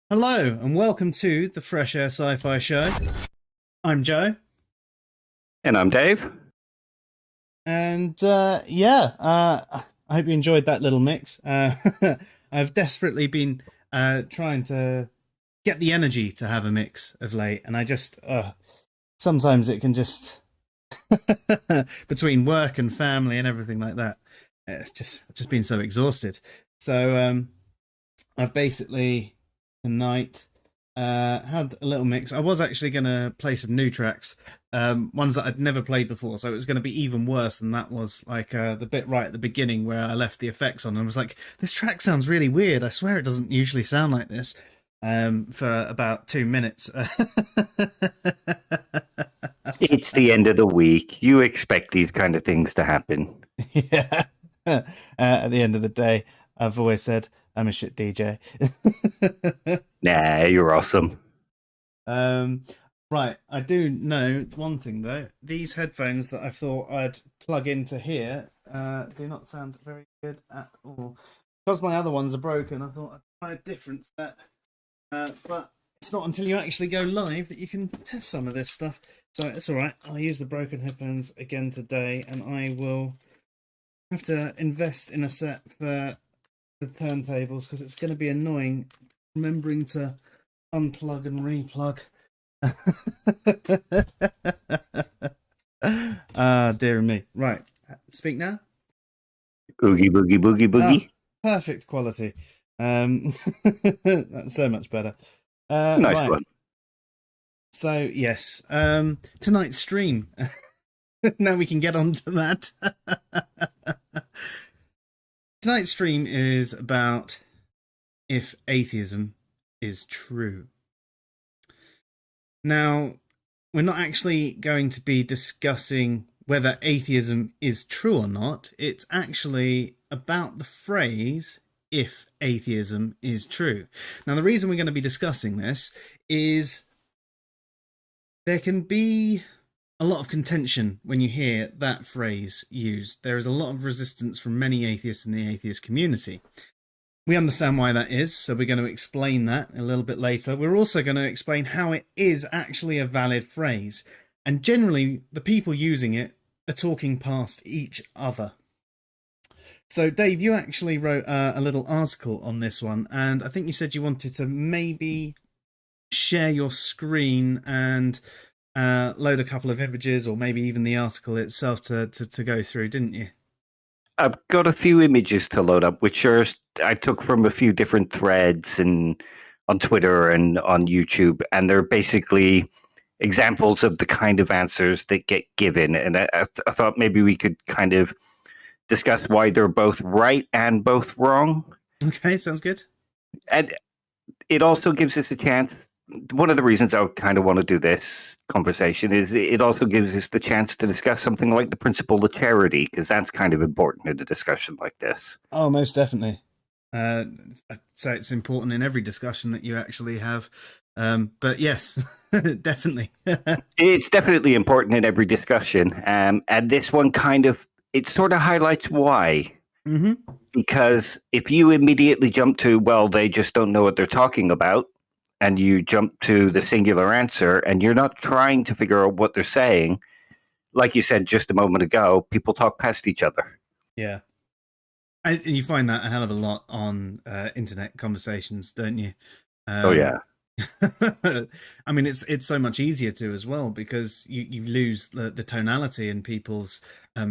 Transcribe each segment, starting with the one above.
Hello and welcome to the Fresh Air Sci-Fi Show. I'm Joe, And I'm Dave. and I hope you enjoyed that little mix. I've desperately been trying to get the energy to have a mix of late, and I just sometimes it can just between work and family and everything like that. It's just been so exhausted. So I've basically tonight had a little mix. I was actually going to play some new tracks, ones that I'd never played before, so it was going to be even worse than that was like the bit right at the beginning where I left the effects on and was like, this track sounds really weird. I swear it doesn't usually sound like this, for about 2 minutes. It's the end of the week. You expect these kind of things to happen. Yeah. At the end of the day, I've always said I'm a shit DJ. Nah, you're awesome. Right, I do know one thing though. These headphones that I thought I'd plug into here do not sound very good at all. Because my other ones are broken, I thought I'd try a different set. But it's not until you actually go live that you can test some of this stuff. So it's all right. I'll use the broken headphones again today, and I will have to invest in a set for the turntables because it's going to be annoying remembering to unplug and replug. Dear me. Right. Speak now. Boogie, boogie, boogie, boogie. Perfect quality. That's so much better. Nice right. one. So yes, tonight's stream. Now we can get on to that. Tonight's stream is about if atheism is true. Now, we're not actually going to be discussing whether atheism is true or not. It's actually about the phrase if atheism is true. Now, the reason we're going to be discussing this is there can be a lot of contention when you hear that phrase used. There is a lot of resistance from many atheists in the atheist community. We understand why that is, so we're going to explain that a little bit later. We're also going to explain how it is actually a valid phrase. And generally, the people using it are talking past each other. So, Dave, you actually wrote a little article on this one, and I think you said you wanted to maybe share your screen and load a couple of images, or maybe even the article itself to go through, didn't you? I've got a few images to load up, which I took from a few different threads and on Twitter and on YouTube, and they're basically examples of the kind of answers that get given. And I thought maybe we could kind of discuss why they're both right and both wrong. Okay, sounds good. And it also gives us a chance. One of the reasons I kind of want to do this conversation is it also gives us the chance to discuss something like the principle of charity, because that's kind of important in a discussion like this. Oh, most definitely. I'd say it's important in every discussion that you actually have. But yes, definitely. It's definitely important in every discussion. And this one it sort of highlights why. Mm-hmm. Because if you immediately jump to, well, they just don't know what they're talking about, and you jump to the singular answer, and you're not trying to figure out what they're saying, like you said just a moment ago, people talk past each other. Yeah. And you find that a hell of a lot on internet conversations, don't you? Oh, yeah. I mean, it's so much easier to as well because you lose the tonality in people's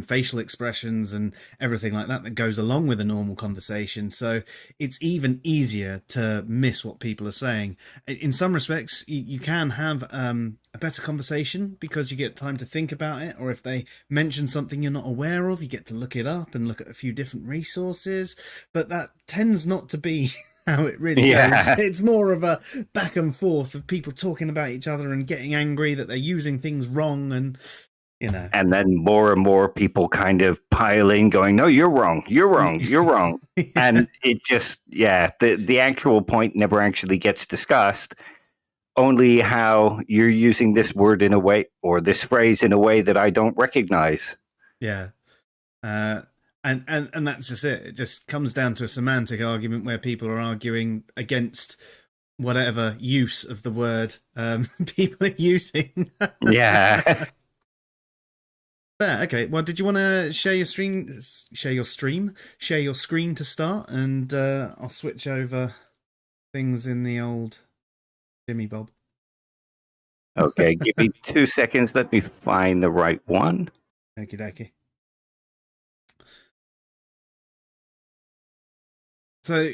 facial expressions and everything like that goes along with a normal conversation. So it's even easier to miss what people are saying. In some respects, you can have a better conversation because you get time to think about it, or if they mention something you're not aware of, you get to look it up and look at a few different resources. But that tends not to be how it really goes. It's more of a back and forth of people talking about each other and getting angry that they're using things wrong, and and then more and more people kind of pile in going, no, you're wrong, you're wrong, you're wrong. Yeah. And it just, the actual point never actually gets discussed, only how you're using this word in a way or this phrase in a way that I don't recognize. Yeah. And that's just it. It just comes down to a semantic argument where people are arguing against whatever use of the word people are using. Yeah. Fair. Okay. Well, did you want to share your stream? Share your screen to start, and I'll switch over things in the old Jimmy Bob. Okay, give me 2 seconds. Let me find the right one. Okie dokie. So,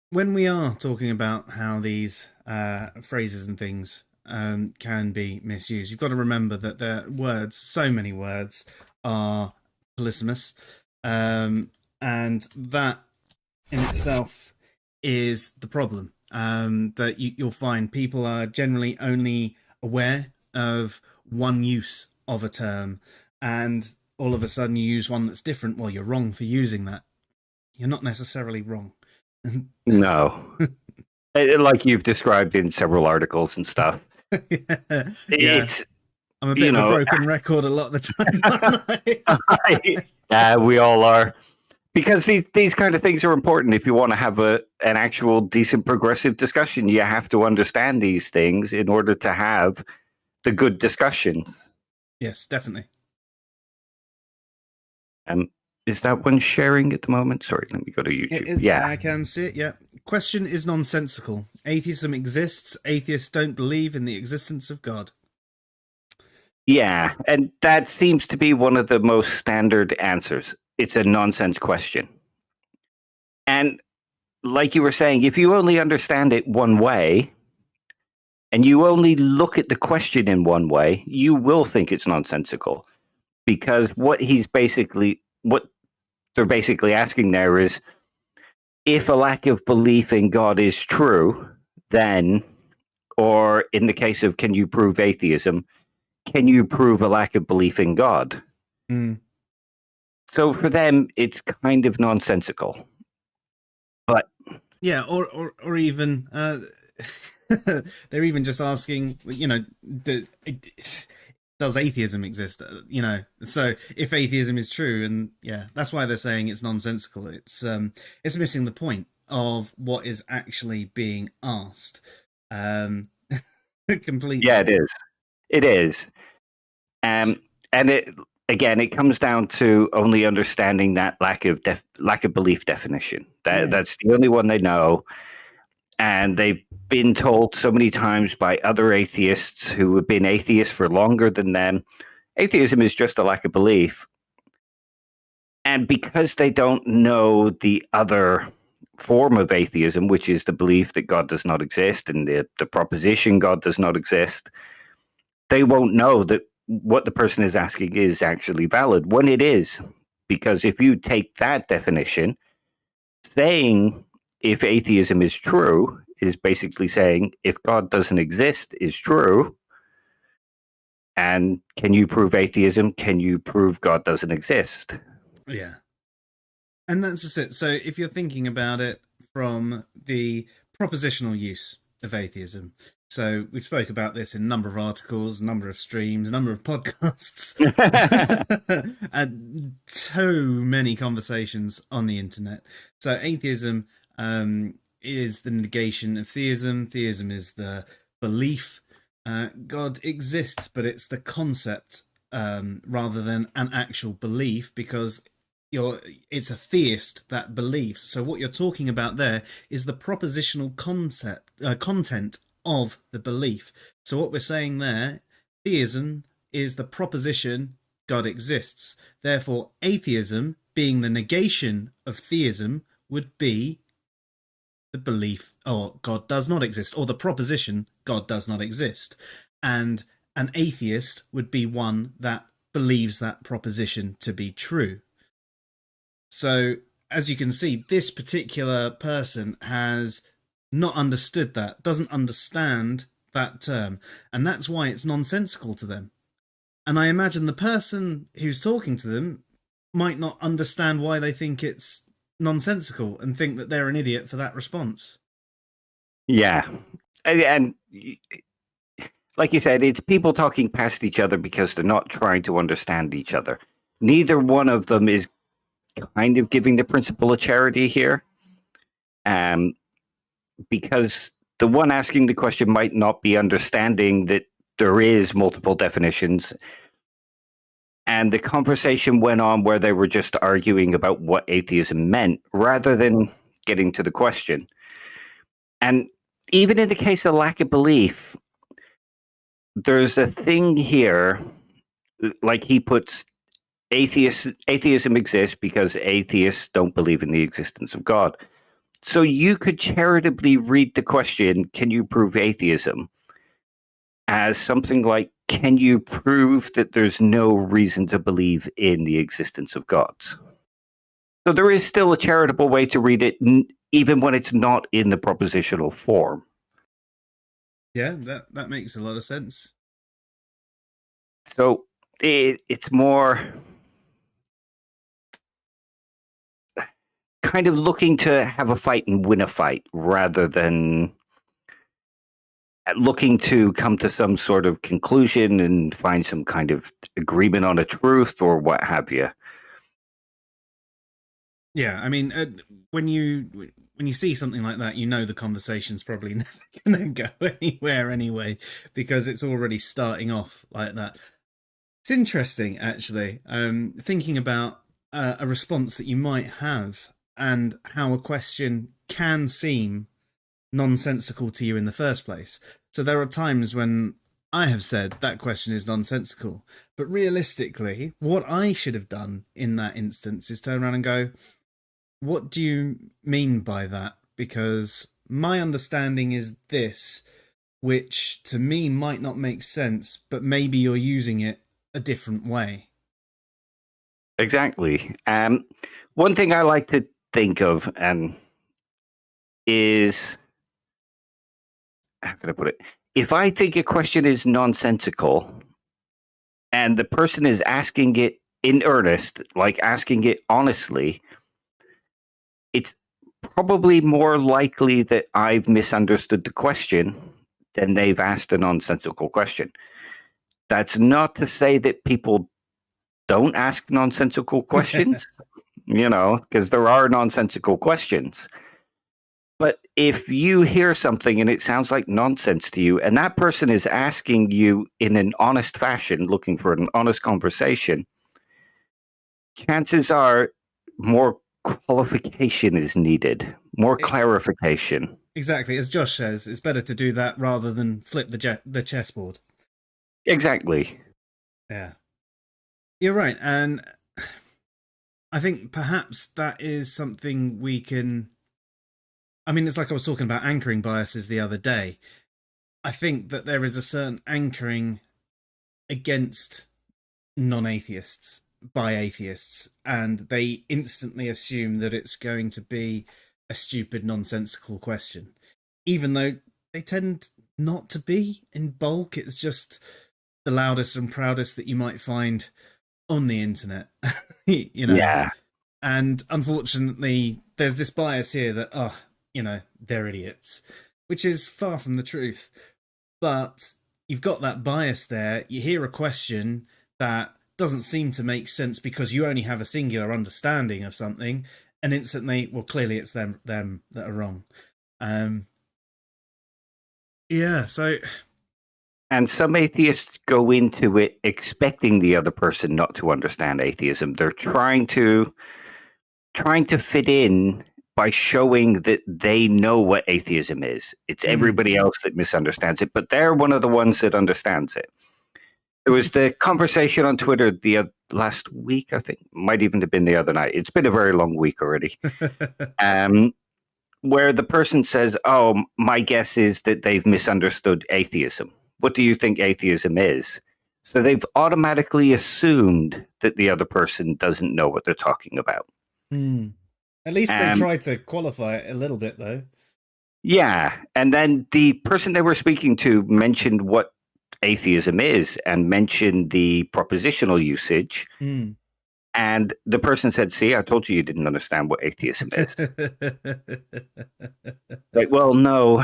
when we are talking about how these phrases and things can be misused, you've got to remember that the words, so many words, are polysemous, and that in itself is the problem. That you'll find people are generally only aware of one use of a term, and all of a sudden you use one that's different. Well, you're wrong for using that. You're not necessarily wrong. No. Like you've described in several articles and stuff. Yeah. It's, I'm a bit of a broken record a lot of the time. We all are. Because these kind of things are important. If you want to have an actual decent progressive discussion, you have to understand these things in order to have the good discussion. Yes, definitely. Is that one sharing at the moment? Sorry, let me go to YouTube. It is, yeah, I can see it. Yeah. Question is nonsensical. Atheism exists. Atheists don't believe in the existence of God. Yeah, and that seems to be one of the most standard answers. It's a nonsense question. And like you were saying, if you only understand it one way, and you only look at the question in one way, you will think it's nonsensical. Because what they're basically asking there is, if a lack of belief in God is true, then, or in the case of can you prove atheism, can you prove a lack of belief in God? Mm. So for them, it's kind of nonsensical. But yeah, or even they're even just asking, does atheism exist? So if atheism is true, and yeah, that's why they're saying it's nonsensical. It's missing the point of what is actually being asked. Completely. Yeah, it is. It is. And it comes down to only understanding that lack of belief definition. That's the only one they know, and they've been told so many times by other atheists who have been atheists for longer than them, atheism is just a lack of belief. And because they don't know the other form of atheism, which is the belief that God does not exist and the proposition God does not exist, they won't know that what the person is asking is actually valid when it is. Because if you take that definition, saying if atheism is true is basically saying if God doesn't exist is true. And can you prove atheism? Can you prove God doesn't exist? Yeah. And that's just it. So if you're thinking about it from the propositional use of atheism, so we've spoke about this in a number of articles, a number of streams, a number of podcasts, and so many conversations on the internet. So atheism is the negation of theism. Theism is the belief God exists, but it's the concept rather than an actual belief, because it's a theist that believes. So what you're talking about there is the propositional content of the belief. So what we're saying there, theism is the proposition God exists. Therefore, atheism, being the negation of theism, would be the belief, or God does not exist, or the proposition God does not exist. And an atheist would be one that believes that proposition to be true. So, as you can see, this particular person has not understood that, doesn't understand that term, and that's why it's nonsensical to them. And I imagine the person who's talking to them might not understand why they think it's nonsensical and think that they're an idiot for that response. Yeah. And like you said, it's people talking past each other because they're not trying to understand each other. Neither one of them is kind of giving the principle of charity here. because the one asking the question might not be understanding that there is multiple definitions. And the conversation went on where they were just arguing about what atheism meant rather than getting to the question. And even in the case of lack of belief, there's a thing here, like he puts, atheism exists because atheists don't believe in the existence of God. So you could charitably read the question, can you prove atheism, as something like, can you prove that there's no reason to believe in the existence of gods? So there is still a charitable way to read it, even when it's not in the propositional form. Yeah, that makes a lot of sense. So it's more kind of looking to have a fight and win a fight rather than looking to come to some sort of conclusion and find some kind of agreement on a truth or what have you. Yeah, I mean, when you see something like that, you know the conversation's probably never going to go anywhere anyway, because it's already starting off like that. It's interesting, actually, thinking about a response that you might have and how a question can seem nonsensical to you in the first place. So there are times when I have said that question is nonsensical, but realistically, what I should have done in that instance is turn around and go, what do you mean by that? Because my understanding is this, which to me might not make sense, but maybe you're using it a different way. Exactly. One thing I like to think of is, how can I put it? If I think a question is nonsensical and the person is asking it in earnest, like asking it honestly, it's probably more likely that I've misunderstood the question than they've asked a nonsensical question. That's not to say that people don't ask nonsensical questions, because there are nonsensical questions. But if you hear something and it sounds like nonsense to you, and that person is asking you in an honest fashion, looking for an honest conversation, chances are more qualification is needed, more clarification. Exactly. As Josh says, it's better to do that rather than flip the chessboard. Exactly. Yeah. You're right. And I think perhaps that is something we can. I mean, it's like I was talking about anchoring biases the other day. I think that there is a certain anchoring against non-atheists by atheists, and they instantly assume that it's going to be a stupid, nonsensical question, even though they tend not to be in bulk. It's just the loudest and proudest that you might find on the internet. Yeah. And unfortunately, there's this bias here that, they're idiots, which is far from the truth. But you've got that bias there. You hear a question that doesn't seem to make sense because you only have a singular understanding of something, and instantly, well, clearly it's them that are wrong. So. And some atheists go into it expecting the other person not to understand atheism. They're trying to fit in by showing that they know what atheism is. It's everybody else that misunderstands it, but they're one of the ones that understands it. There was the conversation on Twitter last week, I think, might even have been the other night. It's been a very long week already. Where the person says, "Oh, my guess is that they've misunderstood atheism. What do you think atheism is?" So they've automatically assumed that the other person doesn't know what they're talking about. At least they try to qualify it a little bit, though. Yeah. And then the person they were speaking to mentioned what atheism is and mentioned the propositional usage. And the person said, "See, I told you didn't understand what atheism is." Like, well, no,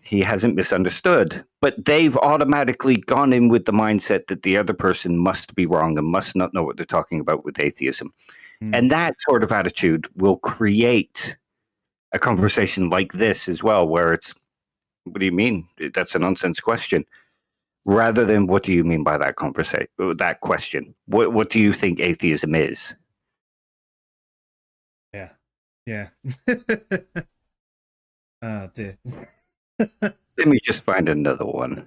he hasn't misunderstood. But they've automatically gone in with the mindset that the other person must be wrong and must not know what they're talking about with atheism. And that sort of attitude will create a conversation like this as well, where it's, what do you mean? That's a nonsense question. Rather than, what do you mean by that conversation? That question. What do you think atheism is? Yeah. Yeah. Oh dear. Let me just find another one.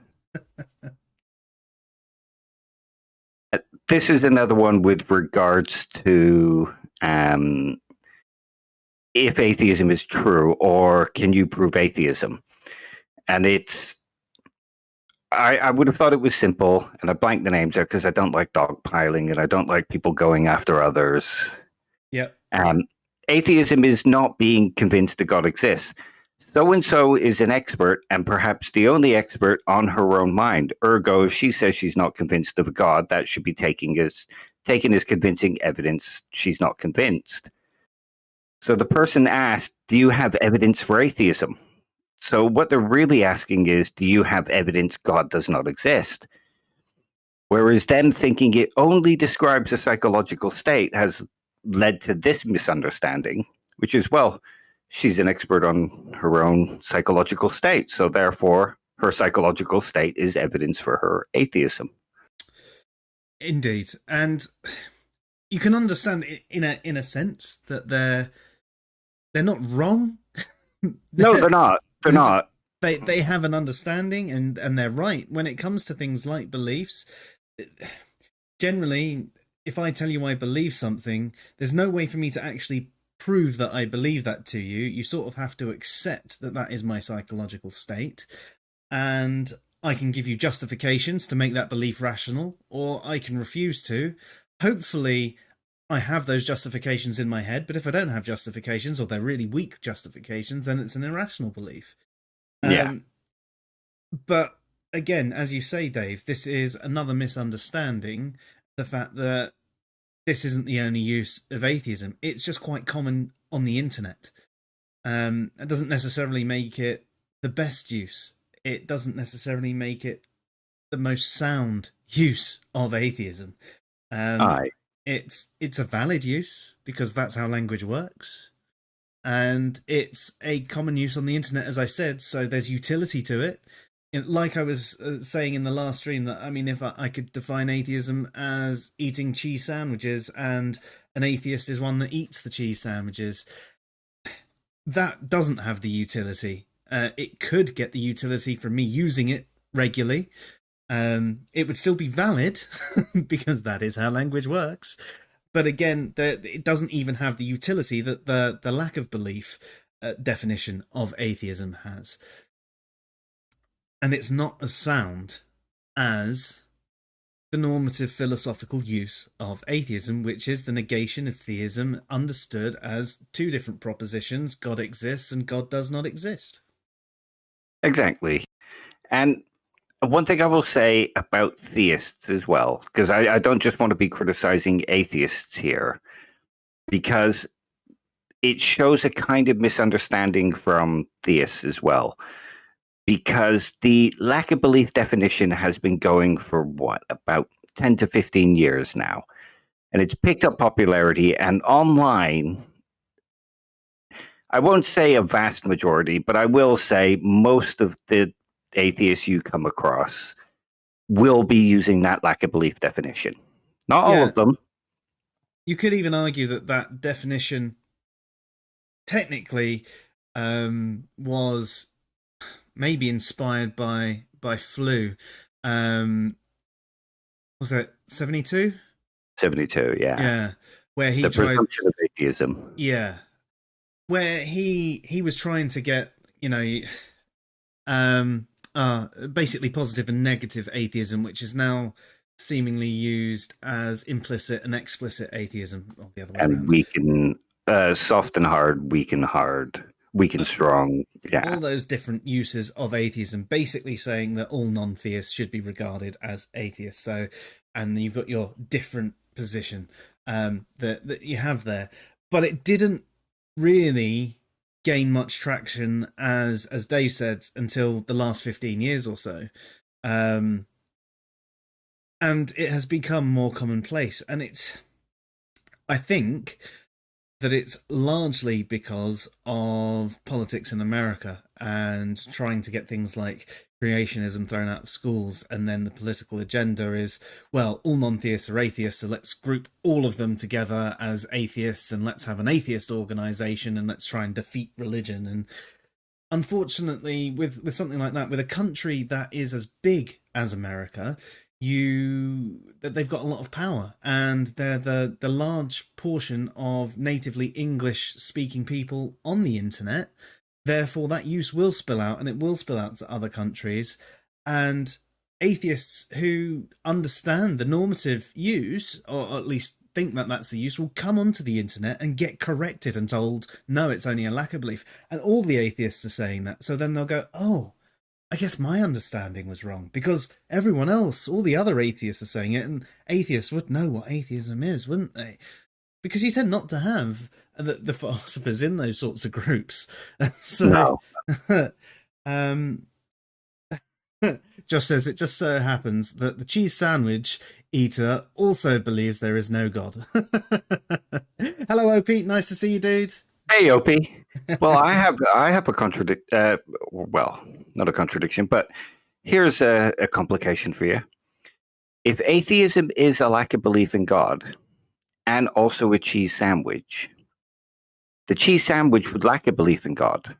This is another one with regards to if atheism is true, or can you prove atheism? And I would have thought it was simple, and I blanked the names out because I don't like dogpiling and I don't like people going after others. Yep. Atheism is not being convinced that God exists. So and so is an expert, and perhaps the only expert on her own mind. Ergo, if she says she's not convinced of a God, that should be taken as convincing evidence she's not convinced. So the person asked, do you have evidence for atheism? So what they're really asking is, do you have evidence God does not exist? Whereas them thinking it only describes a psychological state has led to this misunderstanding, which is, well, she's an expert on her own psychological state, so therefore her psychological state is evidence for her atheism. Indeed. And you can understand it in a sense that they're not wrong. No, they're not. They're not. They have an understanding, and they're right when it comes to things like beliefs. Generally, if I tell you I believe something, there's no way for me to actually prove that I believe that to you. You sort of have to accept that that is my psychological state, and I can give you justifications to make that belief rational, or I can refuse to. Hopefully I have those justifications in my head, but if I don't have justifications, or they're really weak justifications, then it's an irrational belief. Yeah. But again, as you say, Dave, this is another misunderstanding, the fact that this isn't the only use of atheism. It's just quite common on the internet. It doesn't necessarily make it the best use. It doesn't necessarily make it the most sound use of atheism. It's a valid use because that's how language works. And it's a common use on the internet, as I said, so there's utility to it. Like I was saying in the last stream, that I mean, if I could define atheism as eating cheese sandwiches, and an atheist is one that eats the cheese sandwiches, that doesn't have the utility. It could get the utility from me using it regularly. It would still be valid because that is how language works. But again, it doesn't even have the utility that the lack of belief definition of atheism has. And it's not as sound as the normative philosophical use of atheism, which is the negation of theism, understood as two different propositions: God exists and God does not exist. Exactly. And one thing I will say about theists as well, because I don't just want to be criticizing atheists here, because it shows a kind of misunderstanding from theists as well. Because the lack of belief definition has been going for about 10 to 15 years now. And it's picked up popularity, and online, I won't say a vast majority, but I will say most of the atheists you come across will be using that lack of belief definition. Not all of them. You could even argue that definition technically was maybe inspired by Flew. Was it 72? 72, yeah. Yeah, where he the tried presumption of atheism. Yeah, where he was trying to get, basically positive and negative atheism, which is now seemingly used as implicit and explicit atheism, or the other way around. And weak and soft and hard, weak and strong. Yeah, all those different uses of atheism, basically saying that all non-theists should be regarded as atheists. So, and you've got your different position that you have there, but it didn't really gain much traction, as Dave said, until the last 15 years or so. And it has become more commonplace. And I think that it's largely because of politics in America and trying to get things like creationism thrown out of schools. And then the political agenda is, well, all non-theists are atheists, so let's group all of them together as atheists and let's have an atheist organization and let's try and defeat religion. And unfortunately, with something like that, with a country that is as big as America, they've got a lot of power, and they're the large portion of natively English speaking people on the internet. Therefore, that use will spill out, and it will spill out to other countries. And atheists who understand the normative use, or at least think that that's the use, will come onto the internet and get corrected and told, no, it's only a lack of belief. And all the atheists are saying that. So then they'll go, oh, I guess my understanding was wrong, because everyone else, all the other atheists are saying it, and atheists would know what atheism is, wouldn't they? Because you tend not to have the philosophers in those sorts of groups. So, No. Josh says it just so happens that the cheese sandwich eater also believes there is no God. Hello, OP. Nice to see you, dude. Hey, Opie. Well, I have a well, not a contradiction, but here's a complication for you. If atheism is a lack of belief in God and also a cheese sandwich, the cheese sandwich would lack a belief in God.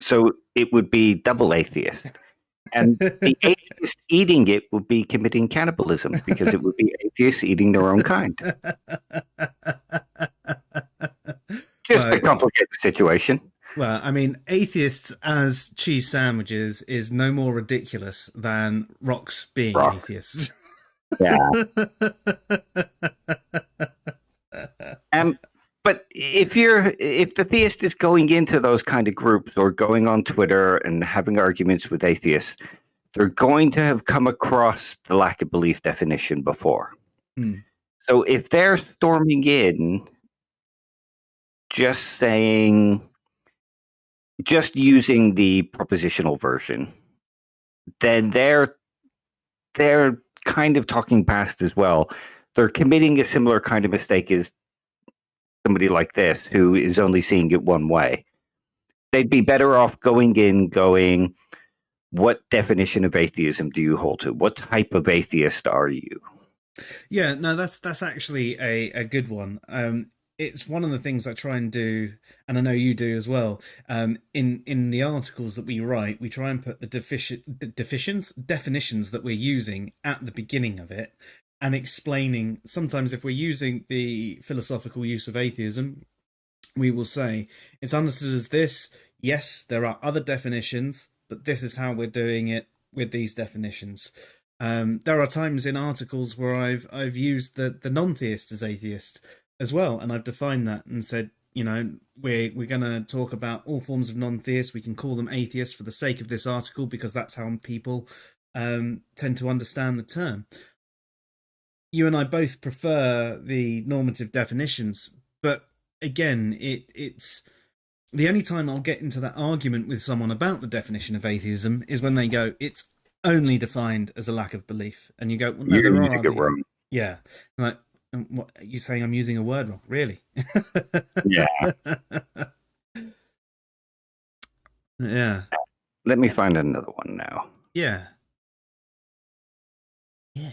So it would be double atheist. And the atheist eating it would be committing cannibalism, because it would be atheists eating their own kind. Just to complicate the situation. Well, I mean, atheists as cheese sandwiches is no more ridiculous than rocks being atheists. Yeah. But if the theist is going into those kind of groups or going on Twitter and having arguments with atheists, they're going to have come across the lack of belief definition before. So if they're storming in, just using the propositional version, then they're kind of talking past as well. They're committing a similar kind of mistake as somebody like this, who is only seeing it one way. They'd be better off going, what definition of atheism do you hold to? What type of atheist are you? Yeah, no, that's actually a good one. It's one of the things I try and do, and I know you do as well. In the articles that we write, we try and put the definitions that we're using at the beginning of it, and explaining. Sometimes if we're using the philosophical use of atheism, we will say it's understood as this. Yes, there are other definitions, but this is how we're doing it with these definitions. There are times in articles where I've used the non-theist as atheist as well, and I've defined that and said, we're going to talk about all forms of non-theists. We can call them atheists for the sake of this article, because that's how people tend to understand the term. You and I both prefer the normative definitions, but again, it's the only time I'll get into that argument with someone about the definition of atheism is when they go, it's only defined as a lack of belief. And you go, well, no, You're there are using it wrong. Yeah. I'm like, what, are you saying I'm using a word wrong? Really? Yeah. Yeah. Let me find another one now. Yeah. Yeah.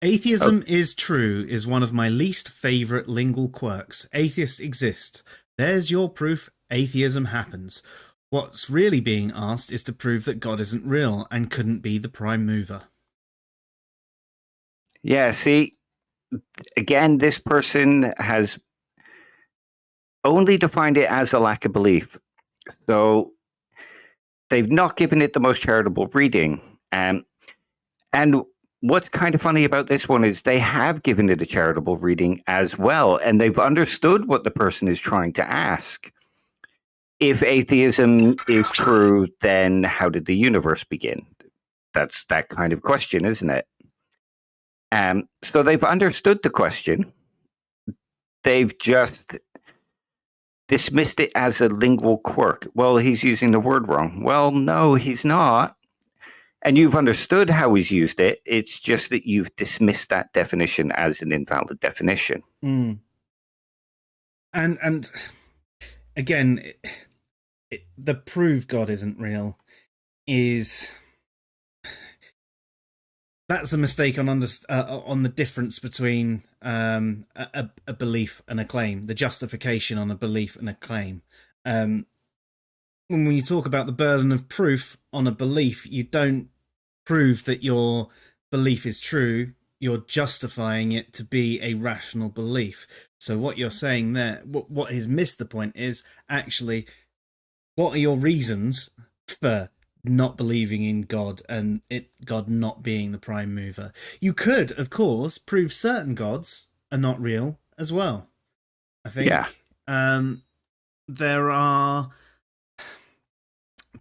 Atheism is true is one of my least favorite lingual quirks. Atheists exist. There's your proof atheism happens. What's really being asked is to prove that God isn't real and couldn't be the prime mover. Yeah, see, again, this person has only defined it as a lack of belief. So they've not given it the most charitable reading. And what's kind of funny about this one is they have given it a charitable reading as well, and they've understood what the person is trying to ask. If atheism is true, then how did the universe begin? That's that kind of question, isn't it? So they've understood the question. They've just dismissed it as a lingual quirk. Well, he's using the word wrong. Well, no, he's not. And you've understood how he's used it. It's just that you've dismissed that definition as an invalid definition. Mm. And again, the prove God isn't real is that's the mistake on the difference between a belief and a claim, the justification on a belief and a claim. When you talk about the burden of proof on a belief, you don't prove that your belief is true. You're justifying it to be a rational belief. So what you're saying there, what has missed the point is actually, what are your reasons for not believing in God and God not being the prime mover? You could, of course, prove certain gods are not real as well. I think there are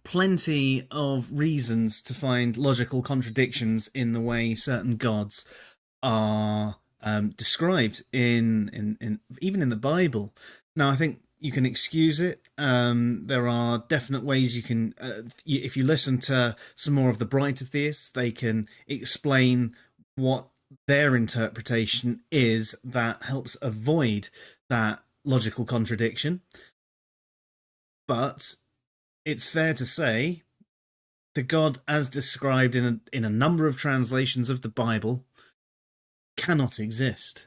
plenty of reasons to find logical contradictions in the way certain gods are described in even in the Bible. Now, I think you can excuse it. There are definite ways you can, if you listen to some more of the brighter theists, they can explain what their interpretation is that helps avoid that logical contradiction. But it's fair to say the God as described in a number of translations of the Bible cannot exist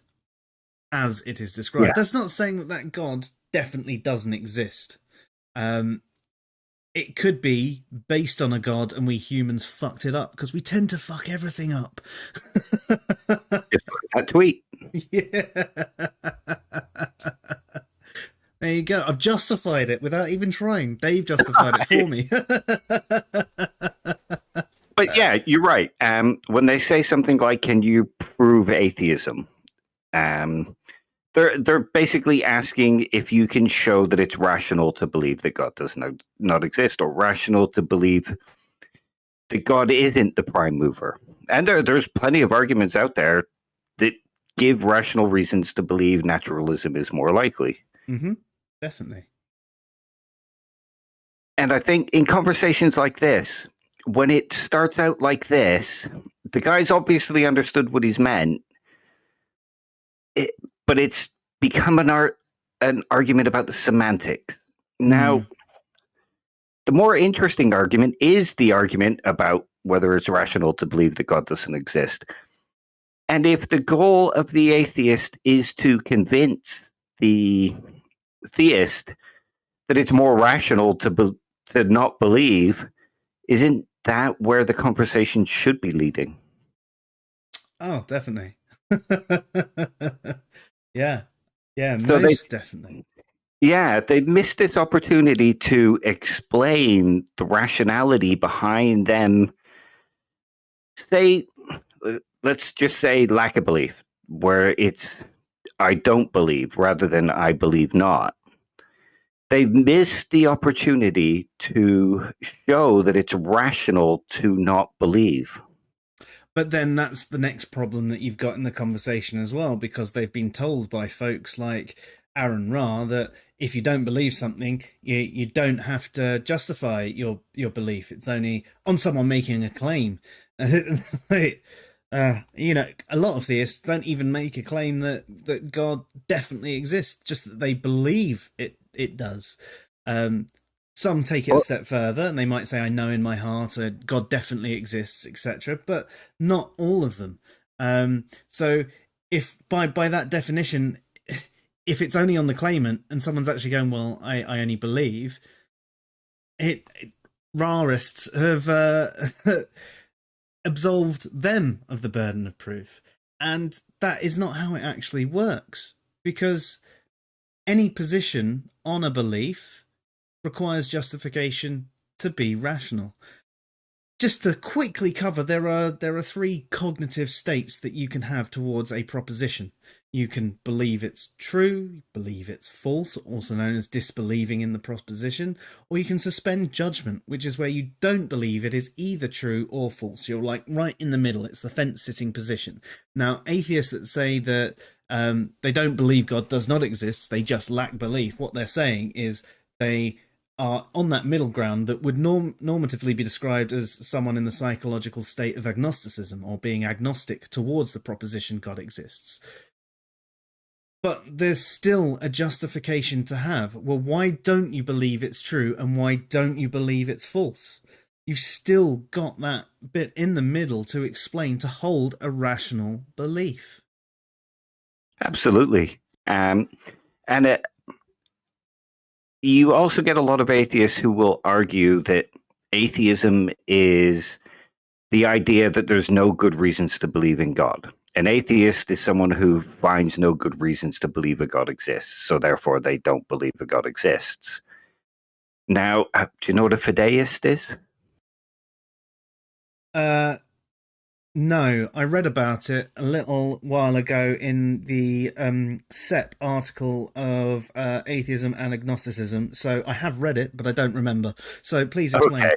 as it is described. That's not saying that God definitely doesn't exist. It could be based on a God and we humans fucked it up because we tend to fuck everything up. Just that tweet. Yeah. There you go. I've justified it without even trying. Dave justified it for me. But yeah, you're right. When they say something like, "Can you prove atheism?" They're basically asking if you can show that it's rational to believe that God does not exist, or rational to believe that God isn't the prime mover. And there's plenty of arguments out there that give rational reasons to believe naturalism is more likely. Mm-hmm. Definitely. And I think in conversations like this, when it starts out like this, the guy's obviously understood what he's meant, but it's become an argument about the semantics. Now, the more interesting argument is the argument about whether it's rational to believe that God doesn't exist. And if the goal of the atheist is to convince the theist that it's more rational to not believe, isn't that where the conversation should be leading? Oh, definitely. Yeah, most definitely. Yeah, they missed this opportunity to explain the rationality behind them. Let's just say lack of belief, where it's I don't believe rather than I believe not. They missed the opportunity to show that it's rational to not believe. But then that's the next problem that you've got in the conversation as well, because they've been told by folks like Aaron Ra that if you don't believe something, you don't have to justify your belief. It's only on someone making a claim. You know, a lot of theists don't even make a claim that God definitely exists, just that they believe it does. Some take it a step further and they might say, I know in my heart God definitely exists, etc. But not all of them. So if by that definition, if it's only on the claimant and someone's actually going, well, I only believe, Rarists have absolved them of the burden of proof. And that is not how it actually works, because any position on a belief requires justification to be rational. Just to quickly cover, there are three cognitive states that you can have towards a proposition. You can believe it's true, believe it's false, also known as disbelieving in the proposition, or you can suspend judgment, which is where you don't believe it is either true or false. You're like right in the middle. It's the fence-sitting position. Now, atheists that say that they don't believe God does not exist, they just lack belief, what they're saying is they are on that middle ground that would normatively be described as someone in the psychological state of agnosticism, or being agnostic towards the proposition God exists. But there's still a justification to have. Well, why don't you believe it's true, and why don't you believe it's false? You've still got that bit in the middle to explain, to hold a rational belief. Absolutely. And you also get a lot of atheists who will argue that atheism is the idea that there's no good reasons to believe in God. An atheist is someone who finds no good reasons to believe a God exists, so therefore they don't believe a God exists. Now, do you know what a fideist is? No, I read about it a little while ago in the SEP article of Atheism and Agnosticism. So I have read it, but I don't remember. So please explain. Okay.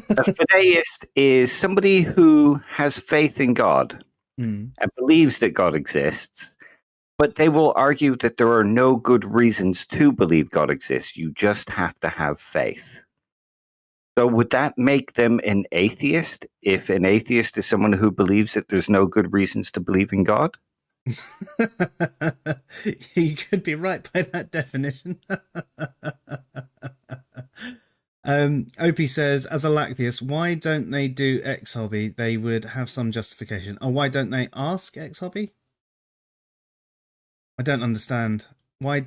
A fideist is somebody who has faith in God and believes that God exists, but they will argue that there are no good reasons to believe God exists. You just have to have faith. So would that make them an atheist, if an atheist is someone who believes that there's no good reasons to believe in God? You could be right by that definition. Opie says, as a Lactheist, why don't they do X hobby? They would have some justification. Oh, why don't they ask X hobby? I don't understand. Why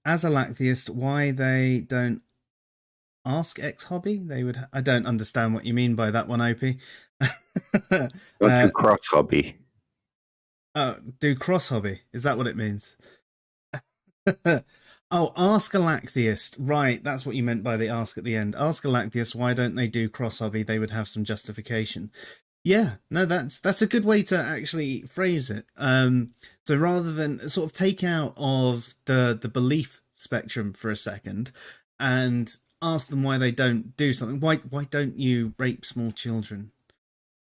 as a Lactheist, why they don't ask X hobby? They would. I don't understand what you mean by that one, Opie. Do cross hobby. Do cross hobby. Is that what it means? Oh, ask a Lactheist. Right, that's what you meant by the ask at the end. Ask a Lactheist, why don't they do cross hobby? They would have some justification. Yeah, no, that's a good way to actually phrase it. So rather than sort of take out of the belief spectrum for a second and ask them why they don't do something. Why don't you rape small children?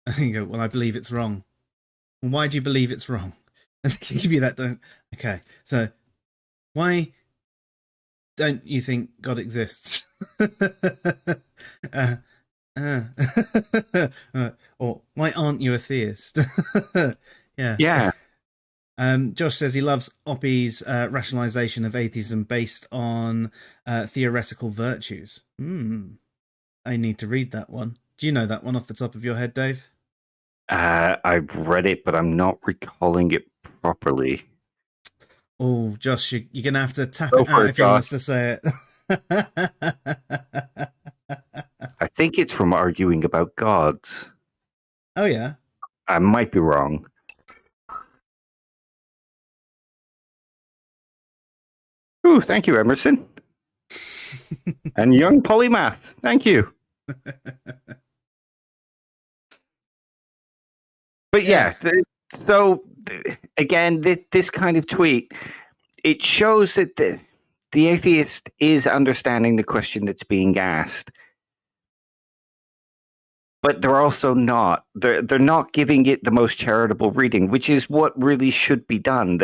And you go, well, I believe it's wrong. Well, why do you believe it's wrong? And they give you that. Don't. Okay, so why don't you think God exists? Or why aren't you a theist? Yeah. Josh says he loves Oppie's rationalization of atheism based on theoretical virtues. I need to read that one. Do you know that one off the top of your head, Dave? I've read it, but I'm not recalling it properly. Oh, Josh, you're going to have to tap it out if you want us to say it. I think it's from arguing about gods. Oh, yeah? I might be wrong. Ooh, thank you, Emerson. And young polymath, thank you. But yeah, so again, this kind of tweet, it shows that the atheist is understanding the question that's being asked. But they're also not. They're not giving it the most charitable reading, which is what really should be done.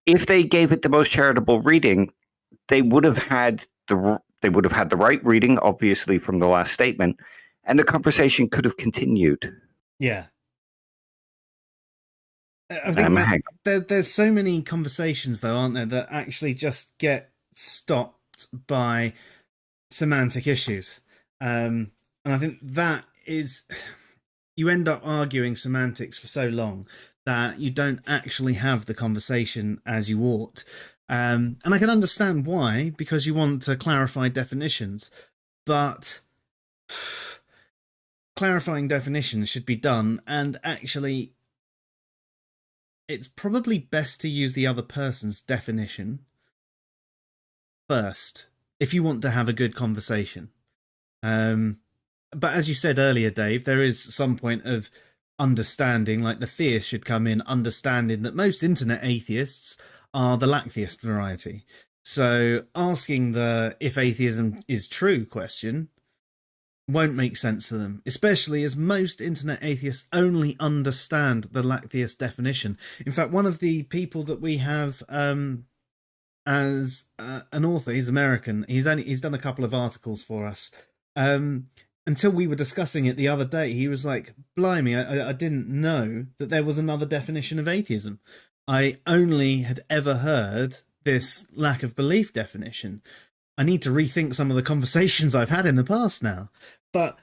If they gave it the most charitable reading, they would have had the right reading, obviously, from the last statement, and the conversation could have continued. Yeah. I think there's so many conversations, though, aren't there, that actually just get stopped by semantic issues. And I think that is, you end up arguing semantics for so long that you don't actually have the conversation as you ought. And I can understand why, because you want to clarify definitions, but clarifying definitions should be done, and actually it's probably best to use the other person's definition first if you want to have a good conversation. But as you said earlier, Dave, there is some point of understanding, like the theist should come in understanding that most internet atheists are the Lactheist variety. So asking the if atheism is true question won't make sense to them, especially as most internet atheists only understand the Lactheist definition. In fact, one of the people that we have as an author. He's American. He's done a couple of articles for us. Um, until we were discussing it the other day, he was like, "Blimey, I didn't know that there was another definition of atheism. I only had ever heard this lack of belief definition. I need to rethink some of the conversations I've had in the past now." But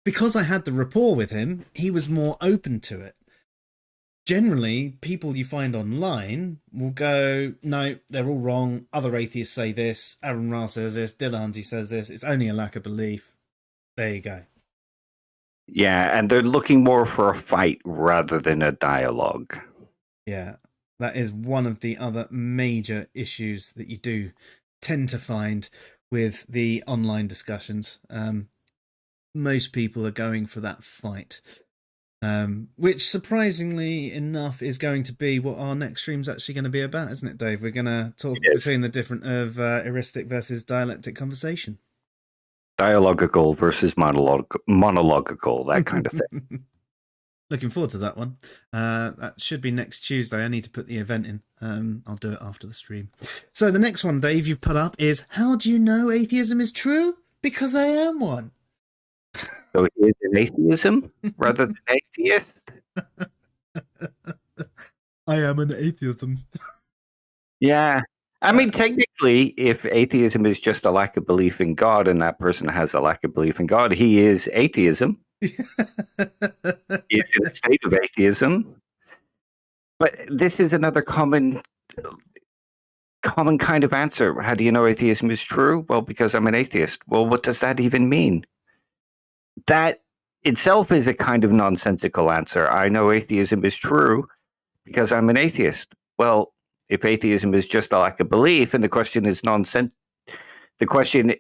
because I had the rapport with him, he was more open to it. Generally, people you find online will go, "No, they're all wrong. Other atheists say this. Aaron Ra says this. Dillahuntty says this. It's only a lack of belief." There you go. Yeah, and they're looking more for a fight rather than a dialogue. Yeah, that is one of the other major issues that you do tend to find with the online discussions. Most people are going for that fight. Which, surprisingly enough, is going to be what our next stream's actually going to be about, isn't it, Dave? We're going to talk between the different of heuristic versus dialectic conversation. Dialogical versus monological, that kind of thing. Looking forward to that one. That should be next Tuesday. I need to put the event in. I'll do it after the stream. So the next one, Dave, you've put up is, how do you know atheism is true? Because I am one. So he is an atheism rather than atheist? I am an atheism. Yeah. I mean, technically, if atheism is just a lack of belief in God and that person has a lack of belief in God, he is atheism. He's in a state of atheism. But this is another common kind of answer. How do you know atheism is true? Well, because I'm an atheist. Well, what does that even mean? That itself is a kind of nonsensical answer. I know atheism is true because I'm an atheist. Well, if atheism is just a lack of belief, and the question is the question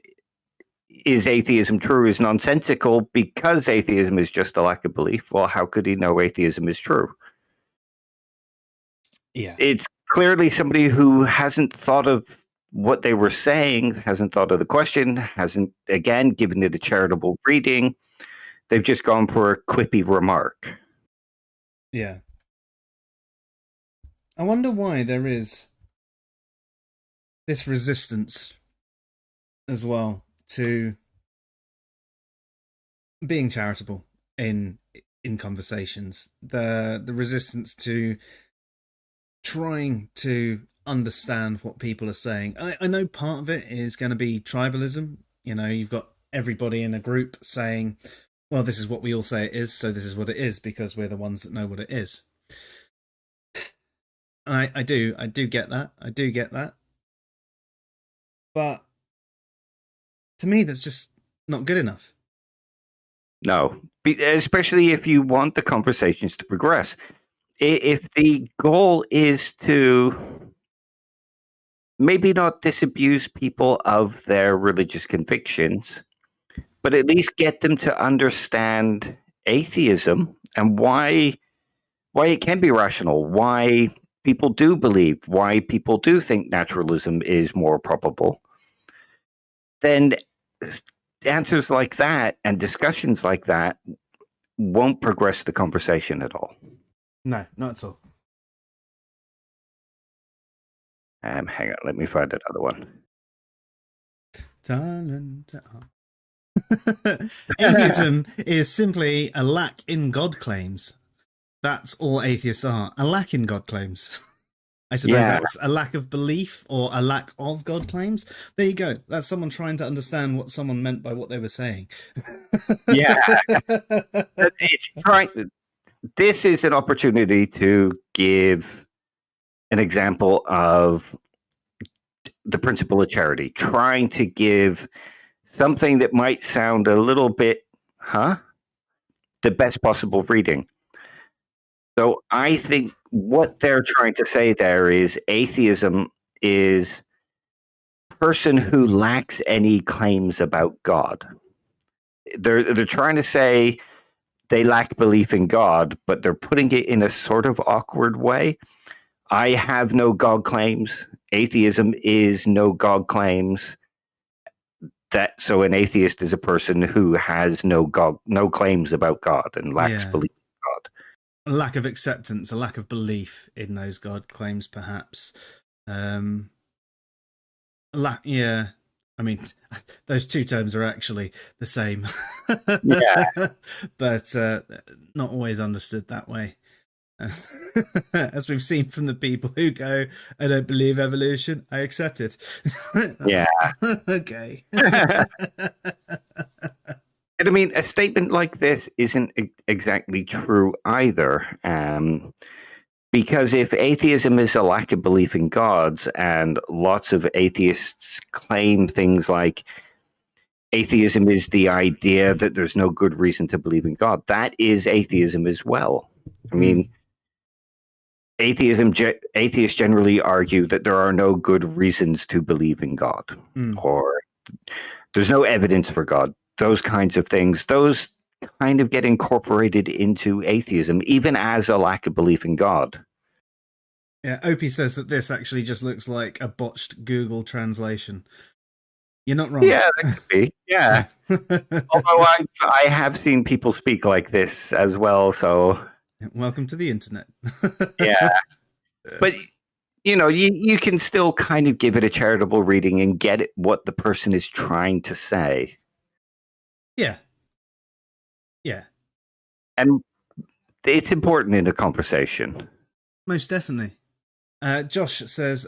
is atheism true is nonsensical because atheism is just a lack of belief. Well, how could he know atheism is true? Yeah. It's clearly somebody who hasn't thought of what they were saying, hasn't thought of the question, hasn't, again, given it a charitable reading. They've just gone for a quippy remark. Yeah. I wonder why there is this resistance as well to being charitable in conversations. The resistance to trying to understand what people are saying. I know part of it is going to be tribalism. You know, you've got everybody in a group saying, well, this is what we all say it is, so this is what it is because we're the ones that know what it is. I do get that. I do get that. But to me, that's just not good enough. No, especially if you want the conversations to progress. If the goal is to maybe not disabuse people of their religious convictions, but at least get them to understand atheism and why it can be rational, why people do believe, why people do think naturalism is more probable, then answers like that and discussions like that won't progress the conversation at all. No, not at all. Hang on, let me find another one. Atheism is simply a lack in God claims. That's all atheists are. A lack in God claims. I suppose that's a lack of belief or a lack of God claims. There you go. That's someone trying to understand what someone meant by what they were saying. Yeah. It's trying. This is an opportunity to give an example of the principle of charity, trying to give something that might sound a little bit, the best possible reading. So I think what they're trying to say there is atheism is a person who lacks any claims about God. They're trying to say they lack belief in God, but they're putting it in a sort of awkward way. I have no God claims. Atheism is no God claims. So an atheist is a person who has no claims about God and lacks belief in God. A lack of acceptance, a lack of belief in those God claims, perhaps. Yeah. I mean, those two terms are actually the same. Yeah. But not always understood that way. As we've seen from the people who go, I don't believe evolution, I accept it. Yeah. Okay. And I mean, a statement like this isn't exactly true either. Because if atheism is a lack of belief in gods, and lots of atheists claim things like atheism is the idea that there's no good reason to believe in God, that is atheism as well. I mean, atheists generally argue that there are no good reasons to believe in God, or there's no evidence for God. Those kinds of things, those kind of get incorporated into atheism, even as a lack of belief in God. Yeah, Opie says that this actually just looks like a botched Google translation. You're not wrong. Yeah, that could be. Yeah. Although I have seen people speak like this as well, so Welcome to the internet. yeah. But you can still kind of give it a charitable reading and get it, what the person is trying to say. Yeah. Yeah. And it's important in a conversation. Most definitely. Josh says,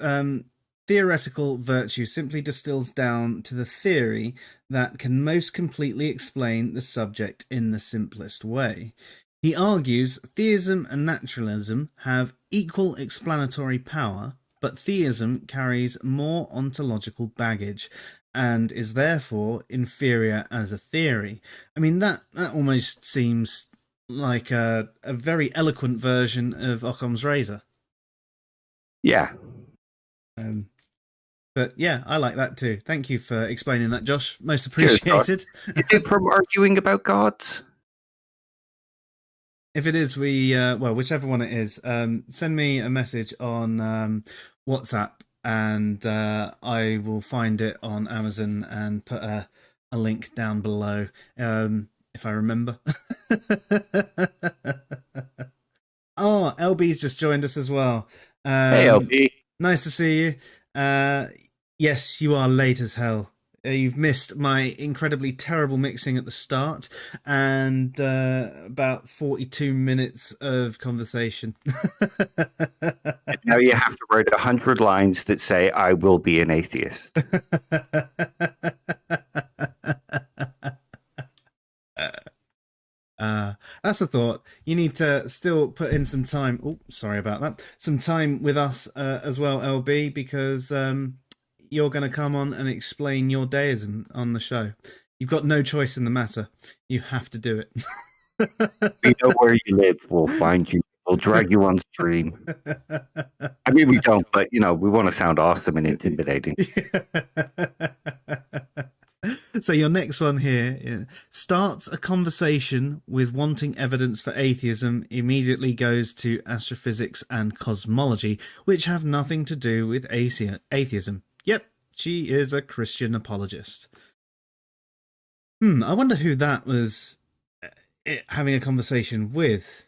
theoretical virtue simply distills down to the theory that can most completely explain the subject in the simplest way. He argues theism and naturalism have equal explanatory power, but theism carries more ontological baggage and is therefore inferior as a theory. I mean, that almost seems like a very eloquent version of Occam's razor. Yeah. But yeah, I like that too. Thank you for explaining that, Josh. Most appreciated. Is it from arguing about gods? If it is, whichever one it is, send me a message on WhatsApp, and I will find it on Amazon and put a link down below if I remember. Oh, LB's just joined us as well. Hey, LB. Nice to see you. Yes, you are late as hell. You've missed my incredibly terrible mixing at the start and about 42 minutes of conversation. And now you have to write 100 lines that say, I will be an atheist. That's a thought. You need to still put in some time. Oh, sorry about that. Some time with us as well, LB, because you're going to come on and explain your deism on the show. You've got no choice in the matter. You have to do it. We know where you live. We'll find you. We'll drag you on stream. I mean, we don't, but, we want to sound awesome and intimidating. So your next one here starts a conversation with wanting evidence for atheism, immediately goes to astrophysics and cosmology, which have nothing to do with atheism. Yep, she is a Christian apologist. I wonder who that was having a conversation with.